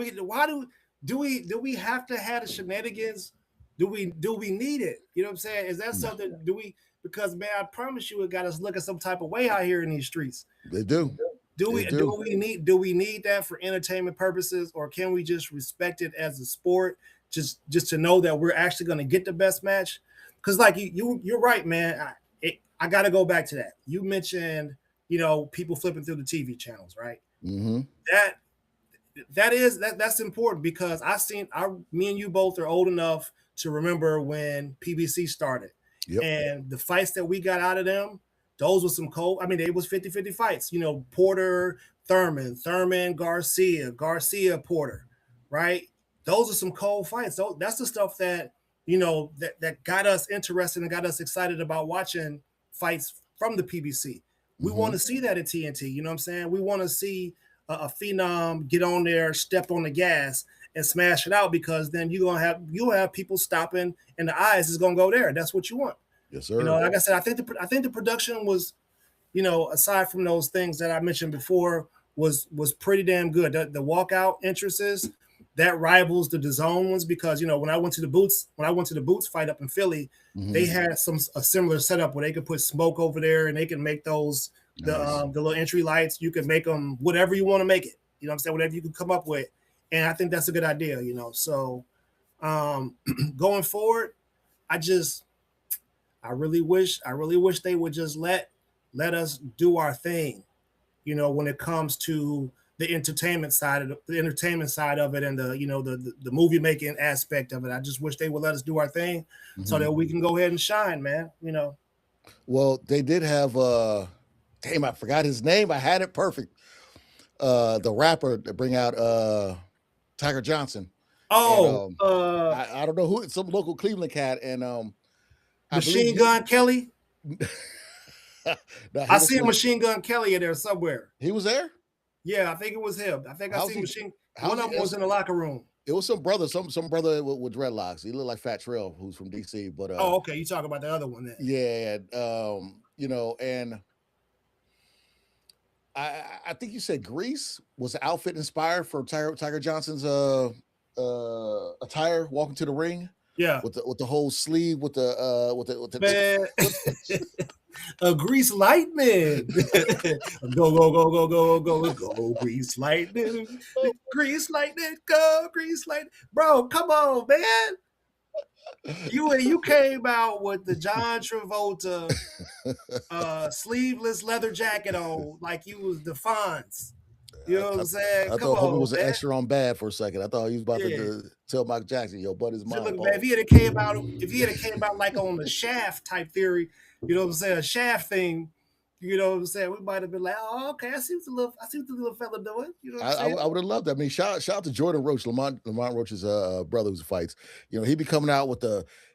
do we have to have the shenanigans? Do we need it? You know what I'm saying? Is that No, something, do we, because man, I promise you it got us looking some type of way out here in these streets. they do. Do They we do. do we need that for entertainment purposes, or can we just respect it as a sport, just to know that we're actually going to get the best match? Because like you're right, man. I got to go back to that. You mentioned people flipping through the TV channels, right? Mm-hmm. That that's important, because me and you both are old enough to remember when PBC started, Yep. and the fights that we got out of them, those were some cold. I mean, they was 50-50 fights. Porter, Thurman, Garcia, Porter, right? Those are some cold fights. So that's the stuff that that got us interested and got us excited about watching fights from the PBC. We want Mm-hmm. to see that at TNT. You know what I'm saying? We want to see a phenom get on there, step on the gas, and smash it out, because then you'll have people stopping, and the eyes is gonna go there. That's what you want. Yes, sir. Like I said, I think the production was, aside from those things that I mentioned before, was pretty damn good. The walkout entrances, that rivals the DAZN ones, because when I went to the Boots fight up in Philly, Mm-hmm. they had a similar setup where they could put smoke over there, and they can make those Nice. the little entry lights. You can make them whatever you want to make it. You know what I'm saying? Whatever you can come up with, and I think that's a good idea. So going forward, I just I really wish they would just let us do our thing, when it comes to the entertainment side of it, and the movie making aspect of it. I just wish they would let us do our thing, so Mm-hmm. that we can go ahead and shine, man. Well, they did have damn, I forgot his name. I had it perfect. The rapper to bring out Tiger Johnson. And Oh, I don't know who, some local Cleveland cat, and I believe Machine Gun Kelly. no, I see Machine Gun Kelly in there somewhere. he was there. Yeah, I think it was him. I think I How's see he? Machine. One How's he? of them was in the locker room. It was some brother, some brother with dreadlocks. He looked like Fat Trail, who's from DC. But Oh, okay. You talk about the other one then. yeah, and I think you said Grease was the outfit inspired for Tiger Johnson's attire walking to the ring. Yeah, with the whole sleeve with the man. with A grease lightning. Go, go, go, go, go, go, go, grease lightning. Grease lightning, go, grease lightning. Bro, come on, man. You came out with the John Travolta sleeveless leather jacket on like you was the Fonz. You know what I'm saying? I Come thought homie on, was an man. extra on Bad for a second. I thought he was about Yeah. to tell Mike Jackson, "Yo, buddy's So mine." look, man, Pause. if he had came out like on the Shaft type theory, you know what I'm saying, a Shaft thing, you know what I'm saying, we might have been like, oh, okay, I see what the little fella doing. You know what I'm saying? I would have loved that. I mean, shout out to Jordan Roach, Lamont Roach's brother who fights. You know, he be coming out with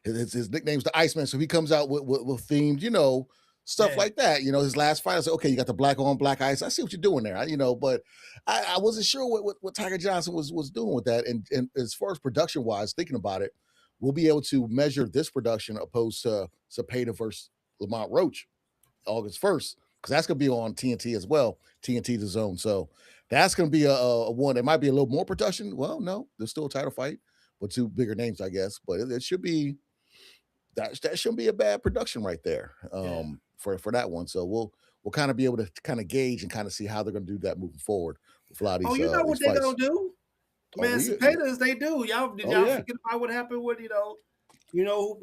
his nickname's the Iceman, so he comes out with themed, stuff Yeah, like that. You know, his last fight, I said, okay, you got the black on black ice. I see what you're doing there. But I wasn't sure what Tiger Johnson was doing with that. And as far as production wise, thinking about it, we'll be able to measure this production opposed to Cepeda versus Lamont Roach August 1st, because that's going to be on TNT as well. TNT the Zone. So that's going to be a one. It might be a little more production. Well, no, there's still a title fight, but two bigger names, I guess. But it should be that shouldn't be a bad production right there yeah. for that one. So we'll kind of be able to kind of gauge and kind of see how they're going to do that moving forward with a lot of Oh, you know these what they gonna fights. do? Oh, Man, Cepedas, they do. Y'all did oh y'all yeah. forget about what happened with,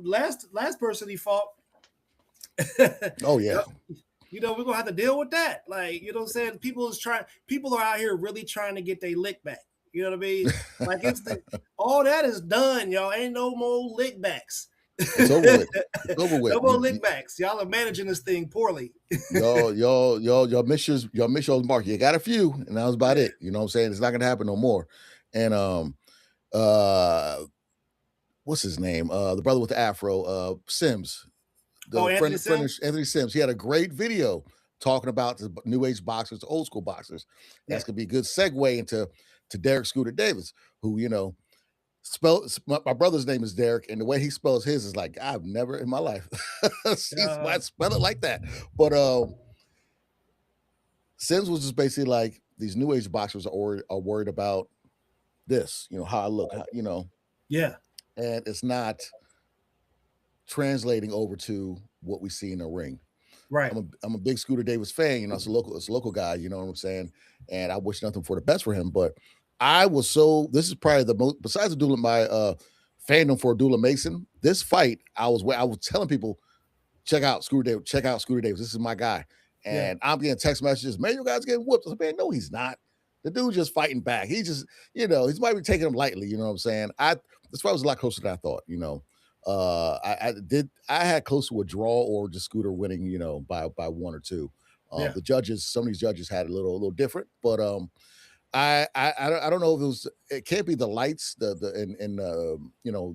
last person he fought? Oh yeah. We're gonna have to deal with that. Like, you know what I'm saying? People are out here really trying to get their lick back. You know what I mean? Like all that is done, y'all. Ain't no more lick backs. It's over with. It's over with. No more lick backs. Y'all are managing this thing poorly. Y'all miss your mark. You got a few, and that was about Yeah. it. You know what I'm saying? It's not gonna happen no more. And uh what's his name? The brother with the afro, Sims, Oh, the Anthony friend of Sims? Anthony Sims. He had a great video talking about the new age boxers, the old school boxers. Yeah. That's gonna be a good segue into Derek Scooter Davis, who my brother's name is Derek, and the way he spells his is like I've never in my life seen somebody spell it like that. But Sims was just basically like these new age boxers are worried about this, how I look, Yeah. and it's not translating over to what we see in the ring. Right. I'm a big Scooter Davis fan. It's a local guy. You know what I'm saying? And I wish nothing for the best for him. But I was this is probably the most besides the Doolin, my fandom for Doolin Mason. This fight, I was telling people, check out Scooter Davis. Check out Scooter Davis. This is my guy. Yeah. And I'm getting text messages. Man, your guy's getting whooped. I said, man, no, he's not. The dude just fighting back. He just, he might be taking him lightly. You know what I'm saying? This fight was a lot closer than I thought. I had close to a draw or just Scooter winning, by one or two. Yeah. Some of these judges had a little different, but I don't know if it can't be the lights,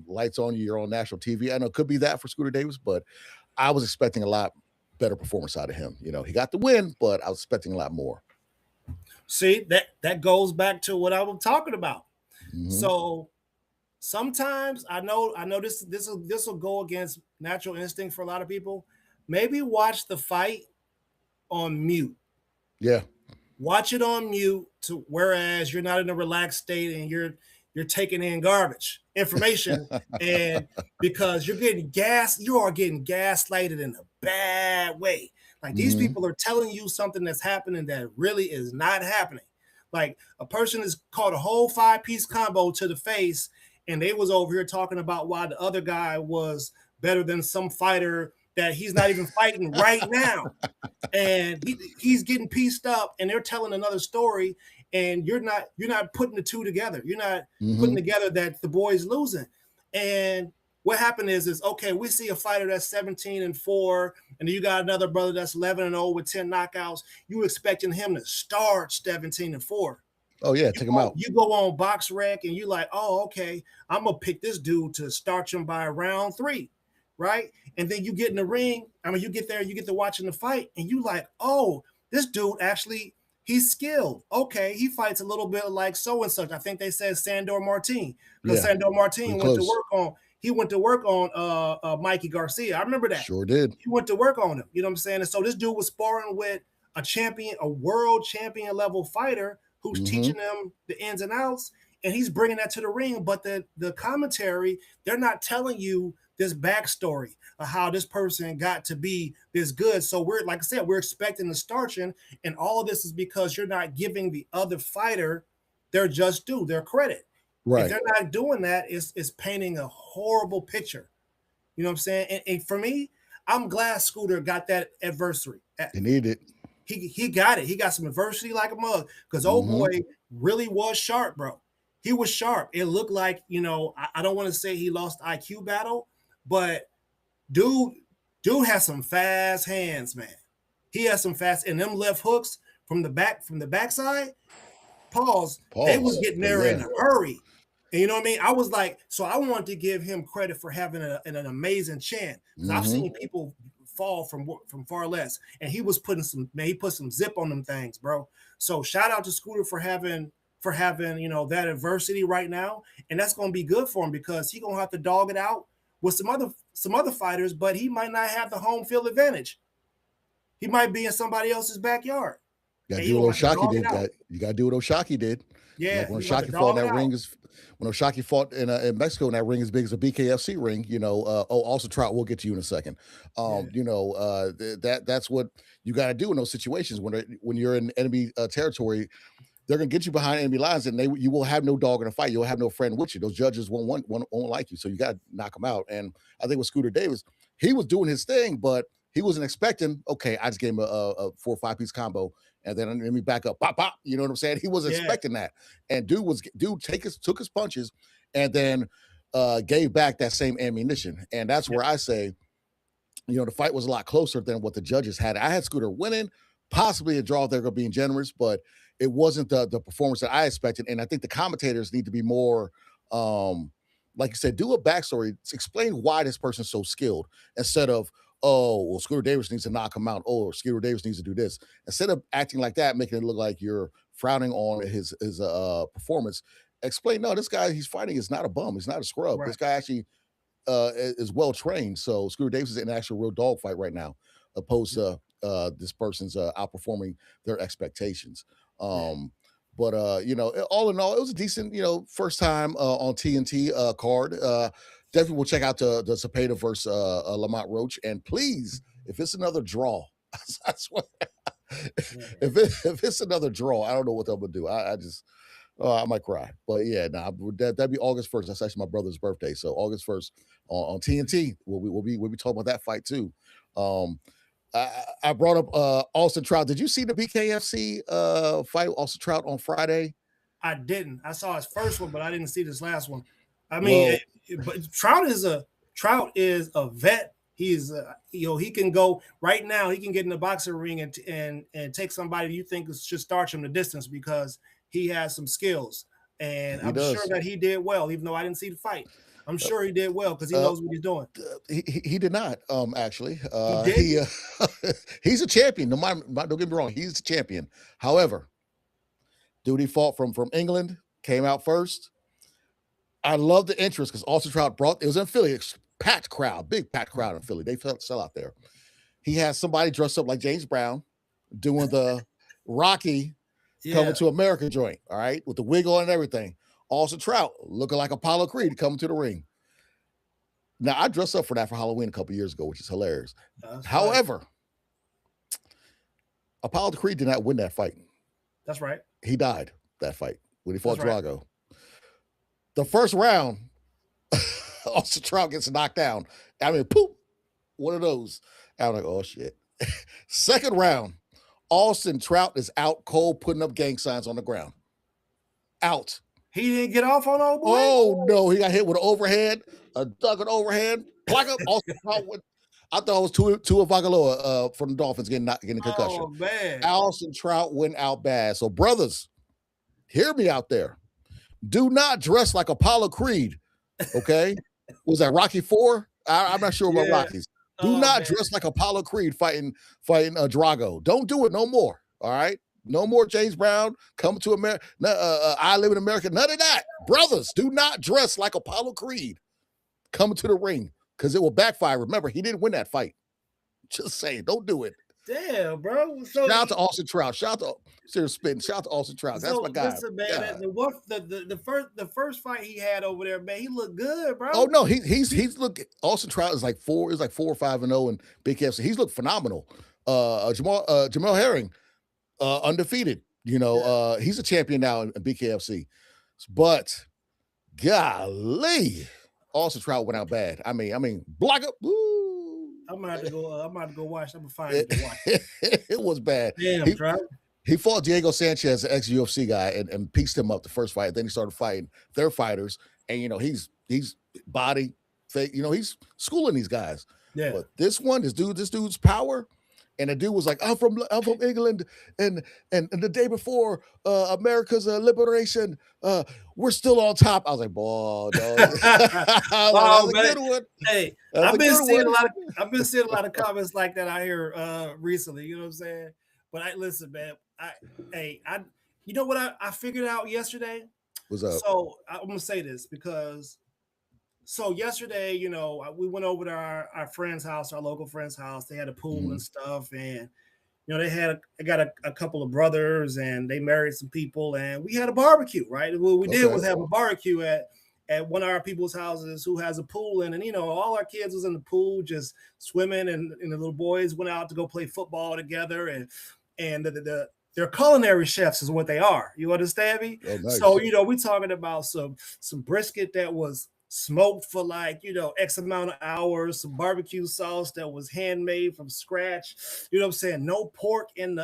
lights on you, you're on national TV. I know it could be that for Scooter Davis, but I was expecting a lot better performance out of him. He got the win, but I was expecting a lot more. See, that goes back to what I was talking about. Mm-hmm. So sometimes I know this will go against natural instinct for a lot of people. Maybe watch the fight on mute. Yeah. Watch it on mute whereas you're not in a relaxed state and you're taking in garbage information and because you are getting gaslighted in a bad way. Like these people are telling you something that's happening that really is not happening. Like a person has caught a whole 5-piece combo to the face and they was over here talking about why the other guy was better than some fighter that he's not even fighting right now. And he's getting pieced up and they're telling another story and you're not putting the two together. You're not putting together that the boy's losing. And what happened is okay, we see a fighter that's 17-4, and then you got another brother that's 11-0 with 10 knockouts. You expecting him to start 17-4. Oh yeah, take him out. You go on Box Rec and you like, oh, okay, I'm gonna pick this dude to start him by round 3, right? And then you get in the ring. I mean, you get there, you get to watching the fight, and you like, oh, this dude actually he's skilled. Okay, he fights a little bit like so and such. I think they said Sandor Martin because Sandor Martin went to work on Mikey Garcia. I remember that. Sure did. He went to work on him. You know what I'm saying? And so this dude was sparring with a world champion level fighter who's teaching them the ins and outs. and he's bringing that to the ring. But the commentary, they're not telling you this backstory of how this person got to be this good. So we're, like I said, we're expecting the starching, and all of this is because you're not giving the other fighter their just due, their credit. If Right. they're not doing that, it's painting a horrible picture. You know what I'm saying? And for me, I'm glad Scooter got that adversary. They need it. He got it. He got some adversity like a mug, because old Mm-hmm. boy really was sharp, bro. He was sharp. It looked like, I don't want to say he lost IQ battle, but dude, dude has some fast hands, man. He has some fast, and them left hooks from the backside. Pause. They was Pause. getting But there yeah. in a hurry. And you know what I mean? I was like, so I wanted to give him credit for having an amazing chin, because I've seen people fall from far less, and he was putting he put some zip on them things, bro. So shout out to Scooter for having that adversity right now, and that's gonna be good for him, because he gonna have to dog it out with some other fighters, but he might not have the home field advantage. He might be in somebody else's backyard. You gotta do what Oshaki did. You gotta do what Oshaki did. Yeah, like when Oshaki fought in that ring when Oshaki fought in Mexico in that ring as big as a BKFC ring, also Trout, we'll get to you in a second. That's what you got to do in those situations when you're in enemy territory. They're gonna get you behind enemy lines, and you will have no dog in a fight. You'll have no friend with you. Those judges won't like you, so you got to knock them out. And I think with Scooter Davis, he was doing his thing, but he wasn't expecting. Okay, I just gave him a 4 or 5 piece combo, and then let me back up, pop, pop. You know what I'm saying? He wasn't expecting that. And dude took his punches, and then gave back that same ammunition. And that's where I say, the fight was a lot closer than what the judges had. I had Scooter winning, possibly a draw if they're being generous, but it wasn't the performance that I expected. And I think the commentators need to be more, like you said, do a backstory, explain why this person's so skilled, instead of, oh, well, Scooter Davis needs to knock him out. Oh, Scooter Davis needs to do this. Instead of acting like that, making it look like you're frowning on his performance, explain, no, this guy he's fighting is not a bum. He's not a scrub. Right. This guy actually is well trained. So Scooter Davis is in an actual real dogfight right now, opposed to this person's outperforming their expectations. But all in all, it was a decent, first time on TNT card. Definitely we'll check out the Cepeda versus Lamont Roach. And please, if it's another draw, I swear, if it's another draw, I don't know what I'm gonna do. I might cry. But yeah, that'd be August 1st. That's actually my brother's birthday. So August 1st on TNT, we'll be talking about that fight too. I brought up Austin Trout. Did you see the BKFC fight, Austin Trout, on Friday? I didn't. I saw his first one, but I didn't see this last one. I mean, but Trout is a vet. He's he can go right now. He can get in the boxing ring and take somebody you think should starch him the distance, because he has some skills. And I'm sure that he did well, even though I didn't see the fight. I'm sure he did well because he knows what he's doing. He did not, actually. He he's a champion. Don't get me wrong. He's a champion. However, dude, he fought from England, came out first. I love the interest because Austin Trout it was in Philly, packed crowd, big packed crowd in Philly. They sell out there. He has somebody dressed up like James Brown doing the Rocky coming to America joint, all right, with the wig on and everything. Austin Trout looking like Apollo Creed coming to the ring. Now, I dressed up for that for Halloween a couple years ago, which is hilarious. However, Apollo Creed did not win that fight. That's right. He died that fight when he fought Drago. Right. The first round, Austin Trout gets knocked down. I mean, poop, one of those. I'm like, oh, shit. Second round, Austin Trout is out cold, putting up gang signs on the ground. Out. He didn't get off on old boy? Oh, no. He got hit with an overhead, a duck overhead. Austin Trout went, I thought it was Tua Vagaloa from the Dolphins getting a concussion. Oh, man. Austin Trout went out bad. So, brothers, hear me out there. Do not dress like Apollo Creed, okay? Was that Rocky 4? I'm not sure about Rockies. Do not dress like Apollo Creed fighting Drago. Don't do it no more, all right? No more James Brown coming to America. I live in America. None of that. Brothers, do not dress like Apollo Creed coming to the ring because it will backfire. Remember, he didn't win that fight. Just saying, don't do it. Damn, bro. Shout out to Austin Trout. Shout out to serious spitting. Shout out to Austin Trout. That's my so guy. listen, man. God. The first fight he had over there, man, he looked good, Oh bro. no, he's look. Austin Trout is like 4 or 5-0 in Big KFC. He's looked phenomenal. Jamal Herring, undefeated. Yeah. He's a champion now in BKFC. But golly, Austin Trout went out bad. I mean, block up. Woo. I'm gonna have to go. I'm about to go watch. I'm gonna find It, it to watch. it was bad. Damn, He Trout. he fought Diego Sanchez, an ex UFC guy, and pieced him up the first fight. Then he started fighting their fighters, and he's body fake. He's schooling these guys. Yeah. But this dude's power. And the dude was like, I'm from England, and the day before America's liberation, we're still on top. I was like, boy, dog. I was like, Oh that's a man. good one. Hey, That's I've a been good seeing a one. lot of I've been seeing a lot of comments like that out here recently. You know what I'm saying? But I listen, man. I you know what I figured out yesterday? What's up? So I'm gonna say this because so yesterday, we went over to our friend's house, our local friend's house. They had a pool and Mhm. stuff, and they got a couple of brothers, and they married some people, and we had a barbecue. Right, what we did Okay. was have a barbecue at one of our people's houses who has a pool, and all our kids was in the pool just swimming, and the little boys went out to go play football together, and they're culinary chefs is what they are. You understand me? Oh, So nice. we talking about some brisket that was smoked for like X amount of hours, some barbecue sauce that was handmade from scratch. You know what I'm saying? No pork in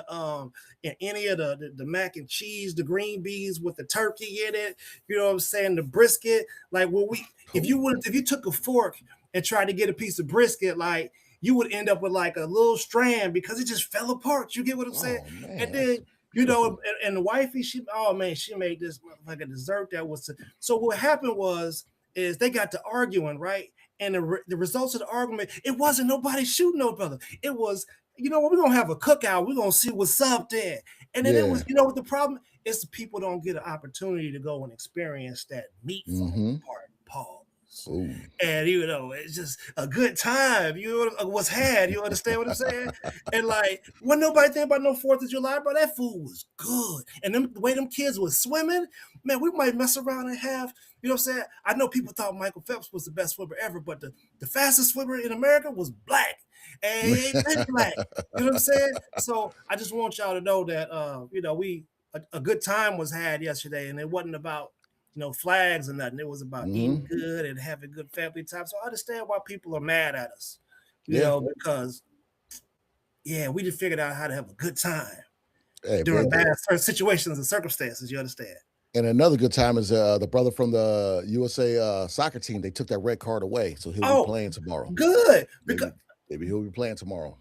any of the mac and cheese, the green beans with the turkey in it. You know what I'm saying? The brisket, like Ooh. if you took a fork and tried to get a piece of brisket, like you would end up with like a little strand because it just fell apart. You get what I'm saying? Oh man, And that's then beautiful. and the wifey, oh man, she made this like a dessert that was so. What happened was is they got to arguing, right? And the results of the argument, it wasn't nobody shooting no brother. It was, what, we're gonna have a cookout. We're gonna see what's up there. And then it was, Yeah. what the problem is, the people don't get an opportunity to go and experience that meat falling Mm-hmm. apart. Pause. Ooh. And it's just a good time. Was had. You understand what I'm saying? And like, when nobody think about no 4th of July, bro, that food was good. And the way them kids was swimming, man, we might mess around and have, you know what I'm saying? I know people thought Michael Phelps was the best swimmer ever, but the fastest swimmer in America was black. And he ain't been black. You know what I'm saying? So I just want y'all to know that a good time was had yesterday, and it wasn't about flags or nothing. It was about eating Mm-hmm. good and having good family time. So I understand why people are mad at us, Yeah. because we just figured out how to have a good time Hey, during but bad situations and circumstances. You understand? and another good time is the brother from the USA soccer team. They took that red card away, so he'll be Oh, playing tomorrow. good. Because Maybe maybe he'll be playing tomorrow.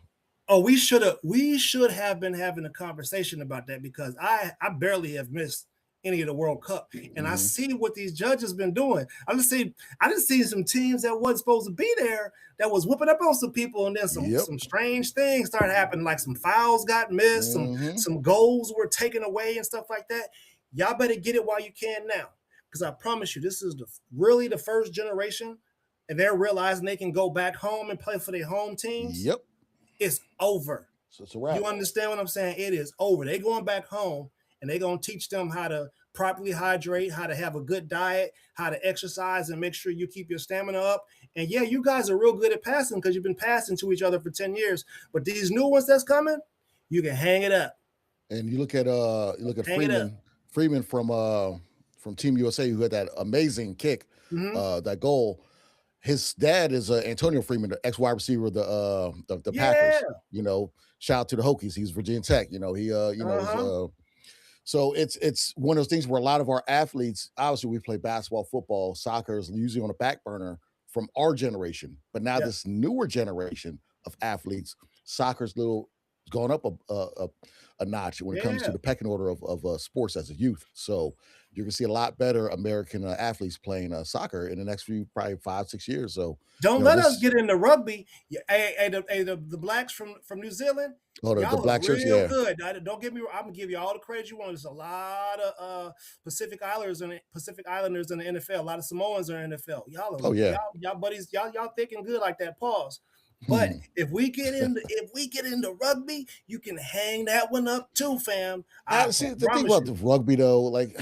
we should have been having a conversation about that because I barely have missed any of the World Cup, and I Mm-hmm. see what these judges been doing. I just seen some teams that wasn't supposed to be there that was whooping up on some people, and then some Yep. some strange things started happening, like some fouls got missed, some Mm-hmm. some goals were taken away and stuff like that. Y'all better get it while you can now, because I promise you, this is really the first generation, and they're realizing they can go back home and play for their home teams. Yep. It's over. So it's a wrap. You understand what I'm saying? It is over. They going back home, and they gonna teach them how to properly hydrate, how to have a good diet, how to exercise, and make sure you keep your stamina up. And yeah, you guys are real good at passing because you've been passing to each other for 10 years. But these new ones that's coming, you can hang it up. And you look at Hang it up. Freeman from Team USA who had that amazing kick, Mm-hmm. that goal. His dad is Antonio Freeman, the ex wide receiver of the Yeah. Packers. Shout out to the Hokies. He's Virginia Tech. He is Uh-huh. so it's one of those things where a lot of our athletes, obviously we play basketball, football, soccer is usually on the back burner from our generation. But now Yep. this newer generation of athletes, soccer's little gone up a notch when it comes to Yeah. the pecking order of sports as a youth. So you're gonna see a lot better American athletes playing soccer in the next few probably 5-6 years. So Don't let us this get into rugby. The blacks from New Zealand, the y'all are black shirts, real yeah. good. Don't get me wrong. I'm gonna give you all the credit you want. There's a lot of Pacific Islanders in the NFL. A lot of Samoans are in the NFL. Y'all are Oh yeah. y'all buddies. Y'all thinking good like that. Pause. But if we get into rugby, you can hang that one up too, fam. I I see the thing promise about the you. rugby though, like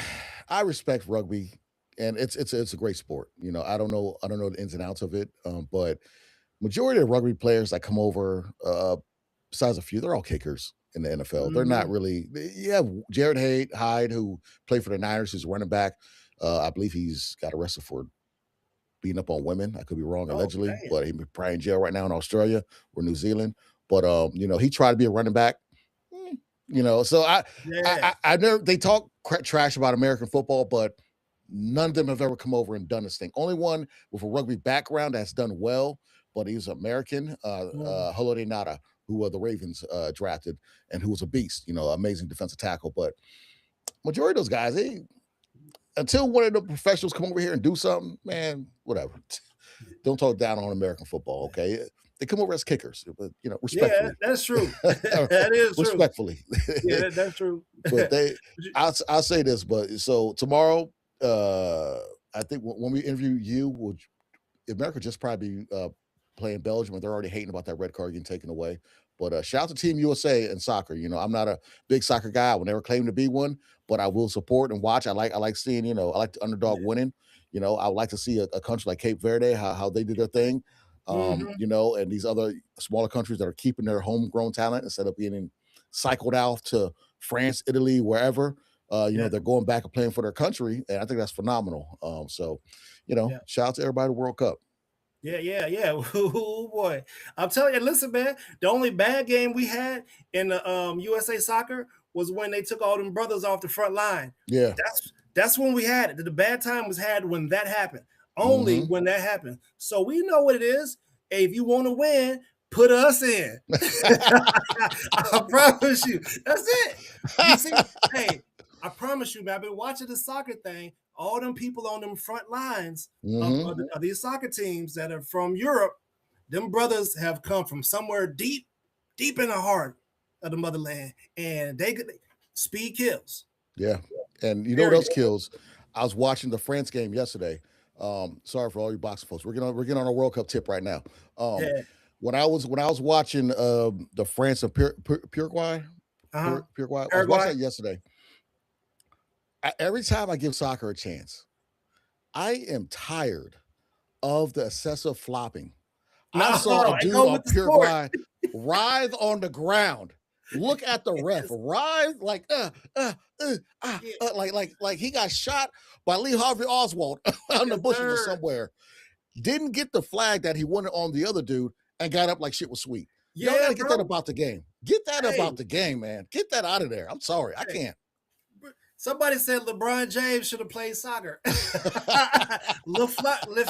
I respect rugby, and it's a great sport. I don't know the ins and outs of it, but majority of rugby players that come over, besides a few, they're all kickers in the NFL. They're not Mhm. really. You have Jared Hyde, who played for the Niners, who's a running back. I believe he's got arrested for beating up on women. I could be wrong, Oh, allegedly, damn. but he's probably in jail right now in Australia or New Zealand. But he tried to be a running back. Mm, so Yeah. I never they talk trash about American football, but none of them have ever come over and done this thing. Only one with a rugby background that's done well, but he's American, Mm. Haloti Nada, who the Ravens drafted and who was a beast, amazing defensive tackle. But majority of those guys, until one of the professionals come over here and do something, man, whatever. Don't talk down on American football, okay? They come over as kickers, but Yeah, respectfully, that's true. That is true. respectfully. Yeah, that's true. But But you- I'll say this, but so tomorrow, I think when we interview you, America just probably playing Belgium, and they're already hating about that red card getting taken away. But shout out to Team USA in soccer. I'm not a big soccer guy. I will never claim to be one, but I will support and watch. I like seeing, I like the underdog winning. I would like to see a country like Cape Verde, how they did their thing. Mhm. And these other smaller countries that are keeping their homegrown talent instead of being cycled out to France, Italy, wherever. Yeah, They're going back and playing for their country, and I think that's phenomenal. So, yeah. shout out to everybody at the World Cup. Yeah, yeah, yeah. Oh boy. I'm telling you, listen, man, the only bad game we had in the USA soccer was when they took all them brothers off the front line. Yeah. That's when we had it. The bad time was had when that happened. Only Hmm. when that happened. So we know what it is. Hey, if you want to win, put us in. I promise you. That's it. You see, hey, I promise you, man. I've been watching the soccer thing. All them people on them front lines Hmm. of these soccer teams that are from Europe, them brothers have come from somewhere deep, deep in the heart of the motherland, and they speed kills. Yeah. And you know what Period. else kills? I was watching the France game yesterday. Sorry for all you boxing folks. We're getting on a World Cup tip right now. Um, Yeah. when I was watching the France and Paraguay, Uh-huh. Paraguay, I was watching Paraguay. that yesterday. Every time I give soccer a chance, I am tired of the excessive flopping. I saw a No, and dude go on with the sport. Paraguay writhe on the ground. Look at the ref Yes. writhe like Yeah. like he got shot by Lee Harvey Oswald out in the Yes, bushes or sir. somewhere. Didn't get the flag that he wanted on the other dude and got up like shit was sweet. Y'all got Yeah, to get that bro. about the game. Get that Hey, about the game, man. Get that out of there. I'm sorry, I hey. can't. Somebody said LeBron James should have played soccer.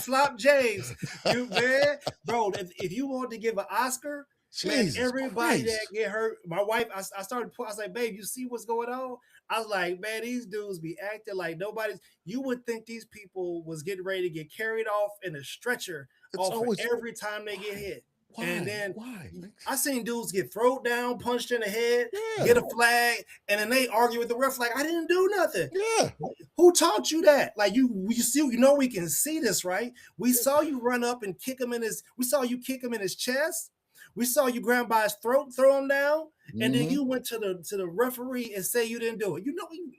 Flop James. You man, bro. If you want to give an Oscar, man, Jesus everybody that Christ. get hurt. My wife, I started. I was like, babe, you see what's going on? I was like, man, these dudes be acting like nobody's. You would think these people was getting ready to get carried off in a stretcher It's off of always every time they get why? hit. And Why? then Why? I seen dudes get thrown down, punched in the head, Yeah. get a flag, and then they argue with the ref like I didn't do nothing. Yeah. Who taught you that? Like you see, we can see this, right? We saw you run up and kick him in his. We saw you kick him in his chest. We saw you grab by his throat, throw him down, and then Hmm. you went to the referee and say you didn't do it. You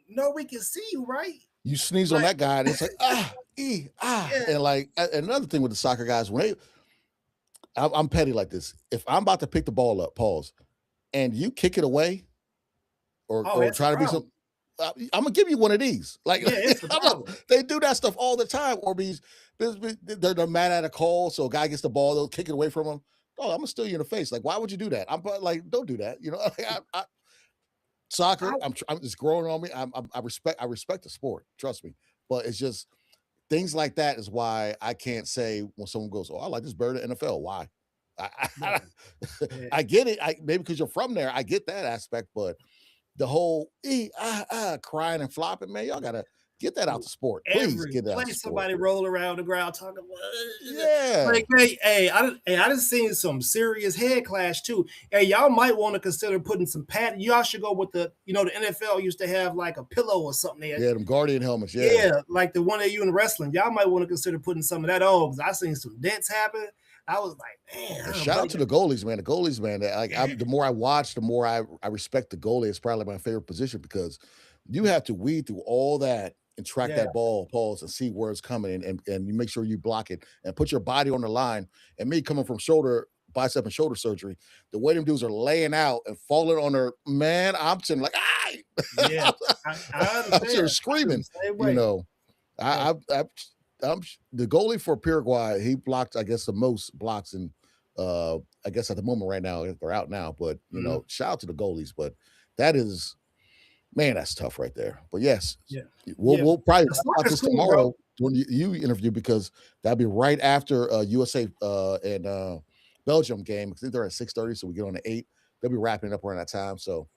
know we can see you, right? You sneeze on Like, that guy, and it's like yeah, and like another thing with the soccer guys when I'm petty like this. If I'm about to pick the ball up, pause, and you kick it away or oh, or it's a try to be problem. some, I'm gonna give you one of these. Like Yeah, it's a problem. they do that stuff all the time, or they're mad at a call, so a guy gets the ball, they'll kick it away from him. Oh, I'm gonna steal you in the face. Like, why would you do that? Like, don't do that. I, Soccer. I'm just growing on me. I respect the sport. Trust me, but it's just things like that is why I can't say when someone goes, "Oh, I like this better than NFL." Why? I, I, yeah, yeah. I get it. Maybe because you're from there, I get that aspect. But the whole crying and flopping, man, y'all gotta get that out the sport. Please Every get it out the place sport. somebody rolling around the ground talking Yeah, like, I just seen some serious head clash too. Hey, y'all might want to consider putting some pad. Y'all should go with the NFL used to have like a pillow or something there. yeah, them Guardian helmets. Yeah, Yeah, like the one that you in wrestling. Y'all might want to consider putting some of that on because I seen some dents happen. I was like, man, And I shout buddy out to the goalies, man. The goalies, man. The more I watch, the more I respect the goalie. It's probably my favorite position because you have to weed through all that and track yeah, that ball, pause, and see where it's coming, and you make sure you block it and put your body on the line. And me coming from bicep and shoulder surgery, the way them dudes are laying out and falling on their man, I'm sitting like, yeah. I I'm sitting understand. I feel the screaming, same you way. know. Yeah. I'm the goalie for Paraguay. He blocked, I guess, the most blocks in, I guess at the moment right now they're out now. But Mhm. shout out to the goalies. But that is, man, that's tough right there. But yes, Yeah. we'll Yeah. we'll probably The talk about soccer's this cool, bro. tomorrow when you interview because that'll be right after USA and Belgium game. I think they're at 6:30, so we get on at 8. They'll be wrapping it up around that time. So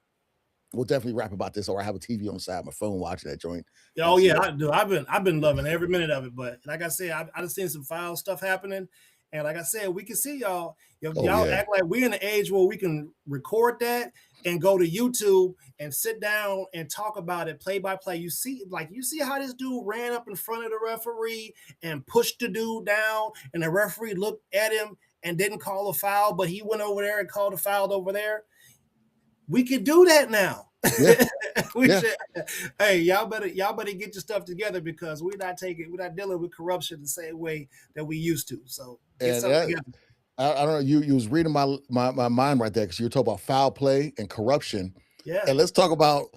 we'll definitely rap about this, or I have a TV on the side of my phone watching that joint Oh and see yeah, what. I do. I've been loving every minute of it. But like I said, I just seen some foul stuff happening, and like I said, we can see y'all. If Oh y'all yeah, act like we're in the age where we can record that and go to YouTube and sit down and talk about it play by play. You see how this dude ran up in front of the referee and pushed the dude down, and the referee looked at him and didn't call a foul, but he went over there and called a foul over there. We could do that now. yeah, We yeah. should. Hey, y'all better get your stuff together because we're not dealing with corruption the same way that we used to. So get And something together. I don't know. You was reading my mind right there because you're talking about foul play and corruption. Yeah, And let's talk about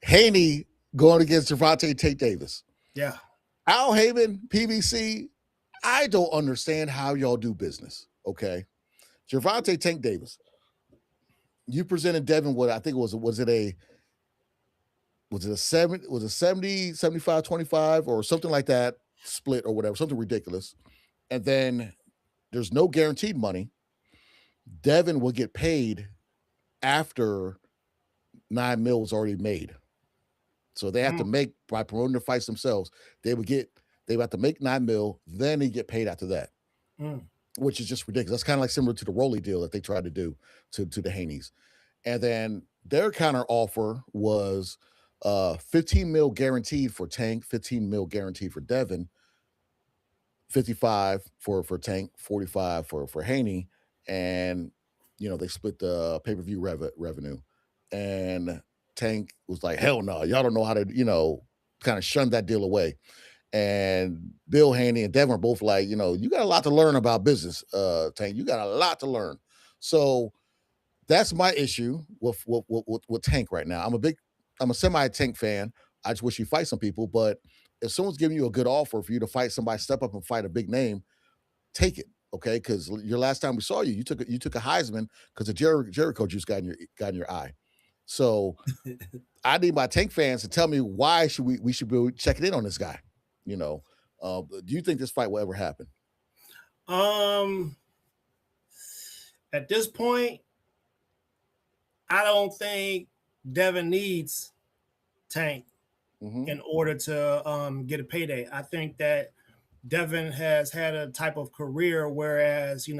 Haney going against Javante Tate Davis. yeah. Al Heyman, PVC. I don't understand how y'all do business. Okay, Javante Tank Davis. You presented Devin what I think it was it a 70 75 25 or something like that split or whatever, something ridiculous. And then there's no guaranteed money. Devin will get paid after 9 mil was already made. So they have to Mm, make by promoting the fights themselves. They have to make 9 mil, then they get paid after that, mm, which is just ridiculous. That's kind of like similar to the Rolly deal that they tried to do to the Haneys. And then their counter offer was 15 mil guaranteed for Tank, 15 mil guaranteed for Devin, 55 for Tank, 45 for Haney, and they split the pay-per-view revenue. And Tank was like, hell no, y'all don't know how to, kind of shun that deal away. And Bill Haney and Devin are both like, you got a lot to learn about business, Tank. You got a lot to learn. So that's my issue with Tank right now. I'm a semi-Tank fan. I just wish he fight some people, but if someone's giving you a good offer for you to fight somebody, step up and fight a big name, take it, okay? Because your last time we saw you, you took a Heisman because the Jericho juice got in your eye. So I need my Tank fans to tell me why we should be checking in on this guy. You know, do you think this fight will ever happen? um, at this point, I don't think Devin needs Tank Hmm. in order to get a payday. I think that Devin has had a type of career, whereas he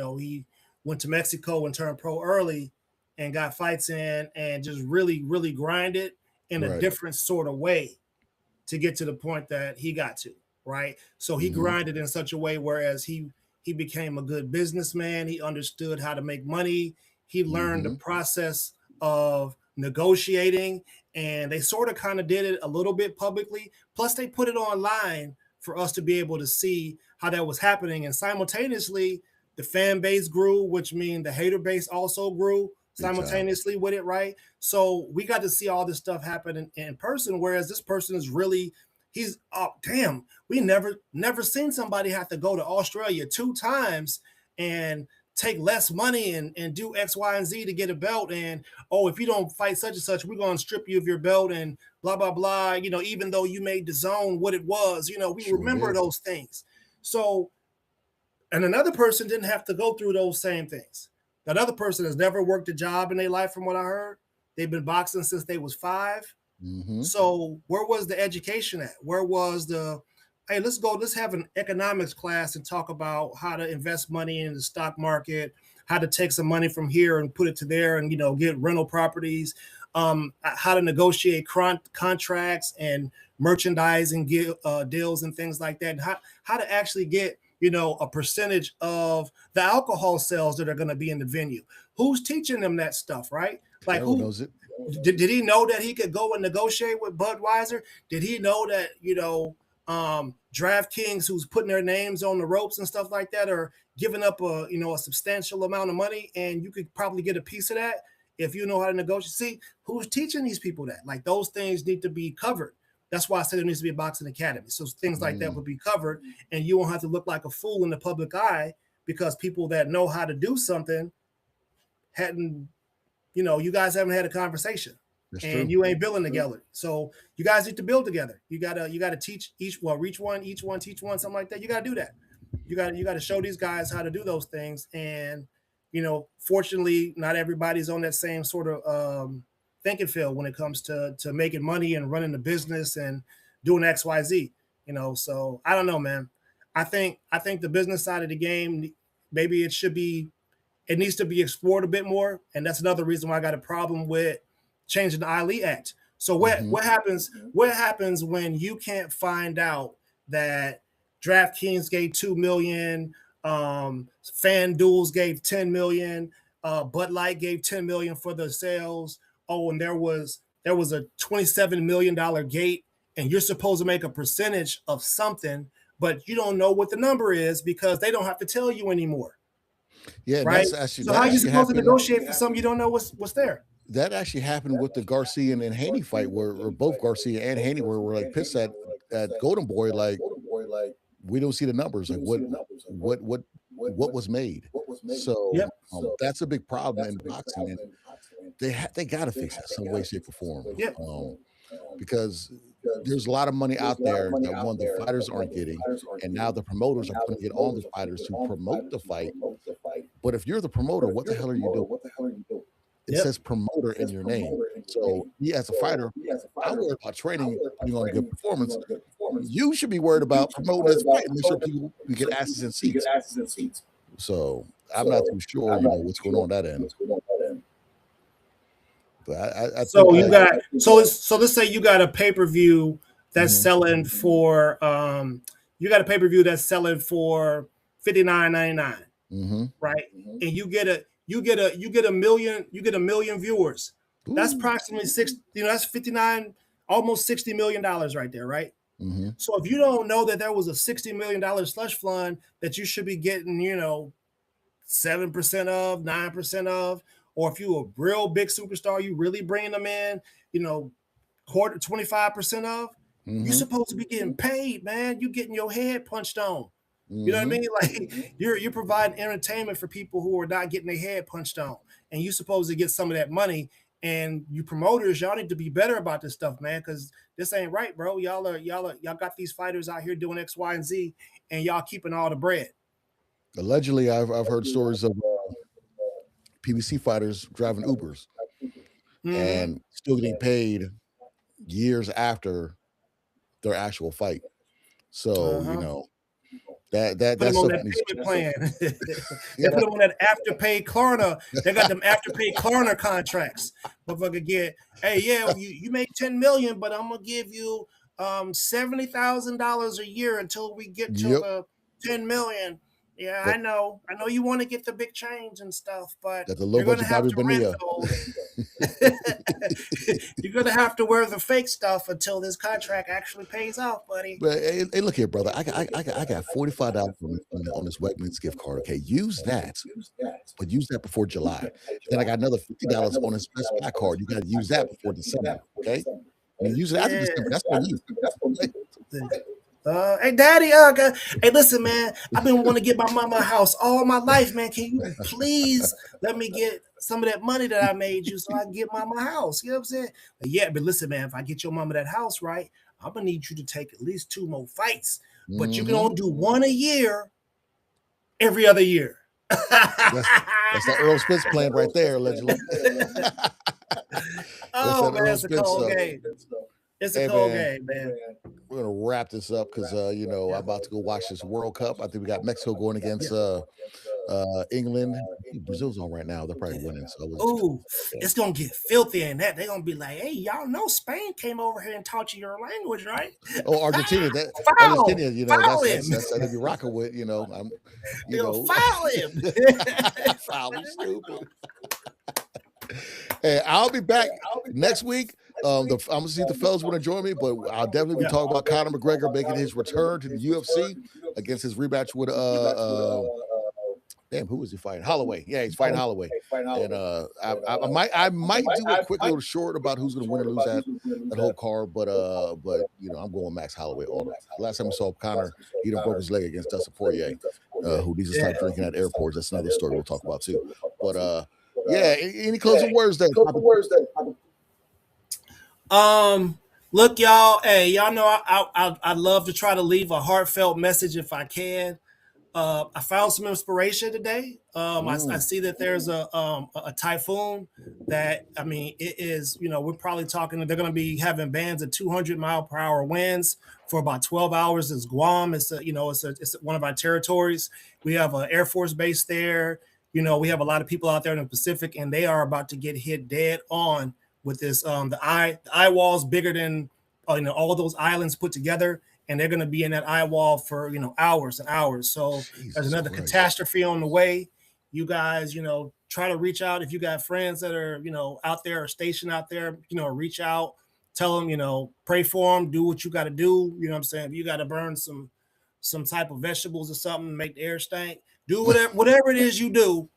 went to Mexico and turned pro early, and got fights in, and just really, really grinded in a Right. different sort of way to get to the point that he got to. Right, so he Hmm. grinded in such a way, whereas he became a good businessman. He understood how to make money. He learned the Hmm. process of negotiating, and they sort of kind of did it a little bit publicly. Plus, they put it online for us to be able to see how that was happening. And simultaneously, the fan base grew, which means the hater base also grew Big time. simultaneously with it, right? So we got to see all this stuff happen in person, whereas this person is really, he's, oh damn, we never seen somebody have to go to Australia 2 times and take less money and do X, Y, and Z to get a belt. And oh, if you don't fight such and such, we're gonna strip you of your belt and blah blah blah. Even though you made the zone what it was, we Sure remember did. those things. So, and another person didn't have to go through those same things. That other person has never worked a job in their life, from what I heard. They've been boxing since they was 5. Hmm. So where was the education at? Where was the, hey, let's have an economics class and talk about how to invest money in the stock market, how to take some money from here and put it to there, and get rental properties, how to negotiate contracts and merchandising deals and things like that, and how to actually get a percentage of the alcohol sales that are going to be in the venue. Who's teaching them that stuff, right? Like Pharaoh who knows it. did he know that he could go and negotiate with Budweiser? Did he know that, DraftKings, who's putting their names on the ropes and stuff like that, are giving up a substantial amount of money, and you could probably get a piece of that if you know how to negotiate? See, who's teaching these people that? Like those things need to be covered. That's why I said there needs to be a boxing academy. So things like that would be covered, and you won't have to look like a fool in the public eye because people that know how to do something hadn't, you guys haven't had a conversation. That's And true. you ain't building together. So you guys need to build together. You gotta teach reach one, each one, teach one, something like that. You gotta do that. You gotta show these guys how to do those things. And fortunately, not everybody's on that same sort of thinking field when it comes to making money and running the business and doing XYZ. So I don't know, man. I think the business side of the game, maybe it needs to be explored a bit more. And that's another reason why I got a problem with changing the Ali Act. So what happens? What happens when you can't find out that DraftKings gave 2 million, FanDuels gave 10 million, Bud Light gave 10 million for the sales? Oh, and there was a $27 million gate, and you're supposed to make a percentage of something, but you don't know what the number is because they don't have to tell you anymore. Yeah, and Right? that's actually So that how are you actually supposed to happened. negotiate for something you don't know what's there? That actually happened with the Garcia and Haney fight, where both Garcia and Haney were like pissed at Golden Boy, like we don't see the numbers, like what was made. So Yep. that's a big problem in boxing, and they got to fix that some way, shape, or form, Yep. because there's a lot of money out there that one the fighters aren't getting, and now the promoters are putting it on the fighters to promote the fight. But if you're the promoter, what the hell are you doing? It Yep. says promoter in your name. So me as a fighter, I worry about training, putting on a good performance. You should be worried about promoting this fight and make sure people can get asses in seats. So I'm not too sure, what's going on that end. But I think So you that got so let's say you got a pay-per-view that's Mhm. selling for you got a pay-per-view that's selling for $59.99, Mhm. right? And you get a million viewers. That's Ooh. approximately that's 59, almost $60 million right there, right? Mhm. So if you don't know that there was a $60 million slush fund that you should be getting, 7% of, 9% of, or if you a real big superstar, you really bringing them in, you know, quarter 25% of, you're Mhm. supposed to be getting paid, man. You getting your head punched on. You know what I Mhm. mean? Like you're providing entertainment for people who are not getting their head punched on, and you supposed to get some of that money. And you promoters, y'all need to be better about this stuff, man, because this ain't right, bro. Y'all got these fighters out here doing X, Y, and Z, and y'all keeping all the bread. Allegedly, I've heard stories of PBC fighters driving Ubers Mm-hmm. and still getting paid years after their actual fight. So, Uh-huh. Put that them on stuff that needs payment plan. yeah, They put them on that afterpay Klarna. They got them afterpay Klarna contracts. Motherfucker get, hey, yeah, you make 10 million, but I'm gonna give you $70,000 a year until we get to yep. the 10 million. Yeah, I That know. I know you want to get the big change and stuff, but that's a low you're gonna budget have Bobby to rent Bonilla. those. You're gonna have to wear the fake stuff until this contract actually pays off, buddy. But hey, look here, brother. I got $45 on this Wegmans gift card. Okay, use that, but use that before July. Then I got another $50 on this Best Buy card. You got to use that before December. Okay, I mean use it after Yeah. December. That's on you. Okay? Hey, Daddy, hey, listen, man. I've been wanting to get my mama a house all my life, man. Can you please let me get some of that money that I made you so I can get mama a house? You know what I'm saying? Yeah, but listen, man. If I get your mama that house, right, I'm gonna need you to take at least 2 more fights, but you can Mm-hmm. only do one a year, every other year. That's that's that Earl Spence plan right there, allegedly. That's Oh that man, Earl it's a Spence cold stuff. game. It's a Hey cold man, game, man. we're gonna wrap this up because I'm Yeah. about to go watch this World Cup. I think we got Mexico going against Yeah. England. Brazil's on right now. They're probably winning, so I wasn't too Oh, concerned it's gonna get filthy in that. They're gonna be like, "Hey, y'all know Spain came over here and taught you your language, right?" that. Oh, Argentina. That Foul, Argentina. foul him. That's they be rocking with. I'm, you They'll know, foul him. foul is stupid. Hey, I'll be back next week. I'm gonna see if the fellas want to join me, but I'll definitely be Yeah. talking about Conor McGregor making his return to the UFC against his rematch with damn, who is he fighting? Holloway. Yeah, he's fighting Holloway. And I might do a quick little short about who's gonna win or lose that whole card, but I'm going Max Holloway all the way. Last time we saw Conor, he done broke his leg against Dustin Poirier, who needs to stop drinking at airports. That's another story we'll talk about too. But yeah, any closing words there? Look, y'all. Hey, y'all know I'd love to try to leave a heartfelt message if I can. I found some inspiration today. I see that there's a typhoon that, I mean, it is, we're probably talking, they're going to be having bands of 200-mile-per-hour winds for about 12 hours. It's Guam. It's one of our territories. We have an Air Force base there. We have a lot of people out there in the Pacific, and they are about to get hit dead on with this. The eye wall's bigger than all those islands put together, and they're going to be in that eye wall for hours and hours. So there's another catastrophe on the way. You guys, try to reach out if you got friends that are out there or stationed out there. Reach out, tell them, pray for them, do what you got to do. You know what I'm saying? If you got to burn some type of vegetables or something, make the air stank. Do whatever it is you do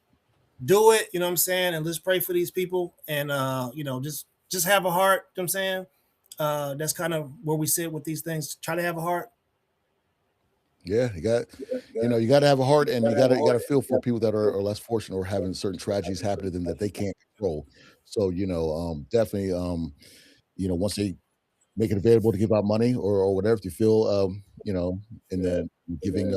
it. You know what I'm saying? And let's pray for these people, and just have a heart. You know what I'm saying? That's kind of where we sit with these things. Try to have a heart. Yeah, you got to have a heart, and you got to feel for people that are less fortunate or having certain tragedies happen to them that they can't control. So definitely, once they make it available to give out money or whatever, if you feel, in the giving,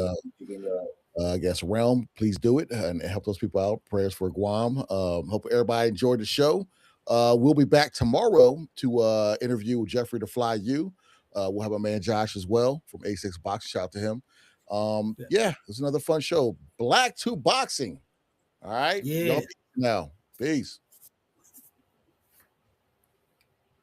I guess, realm, please do it and help those people out. Prayers for Guam. Hope everybody enjoyed the show. We'll be back tomorrow to interview Jeffrey the Fly U. We'll have our man Josh as well from A6 Boxing. Shout out to him. Yeah, it's another fun show. Black to Boxing. All right. Yeah. Now, peace.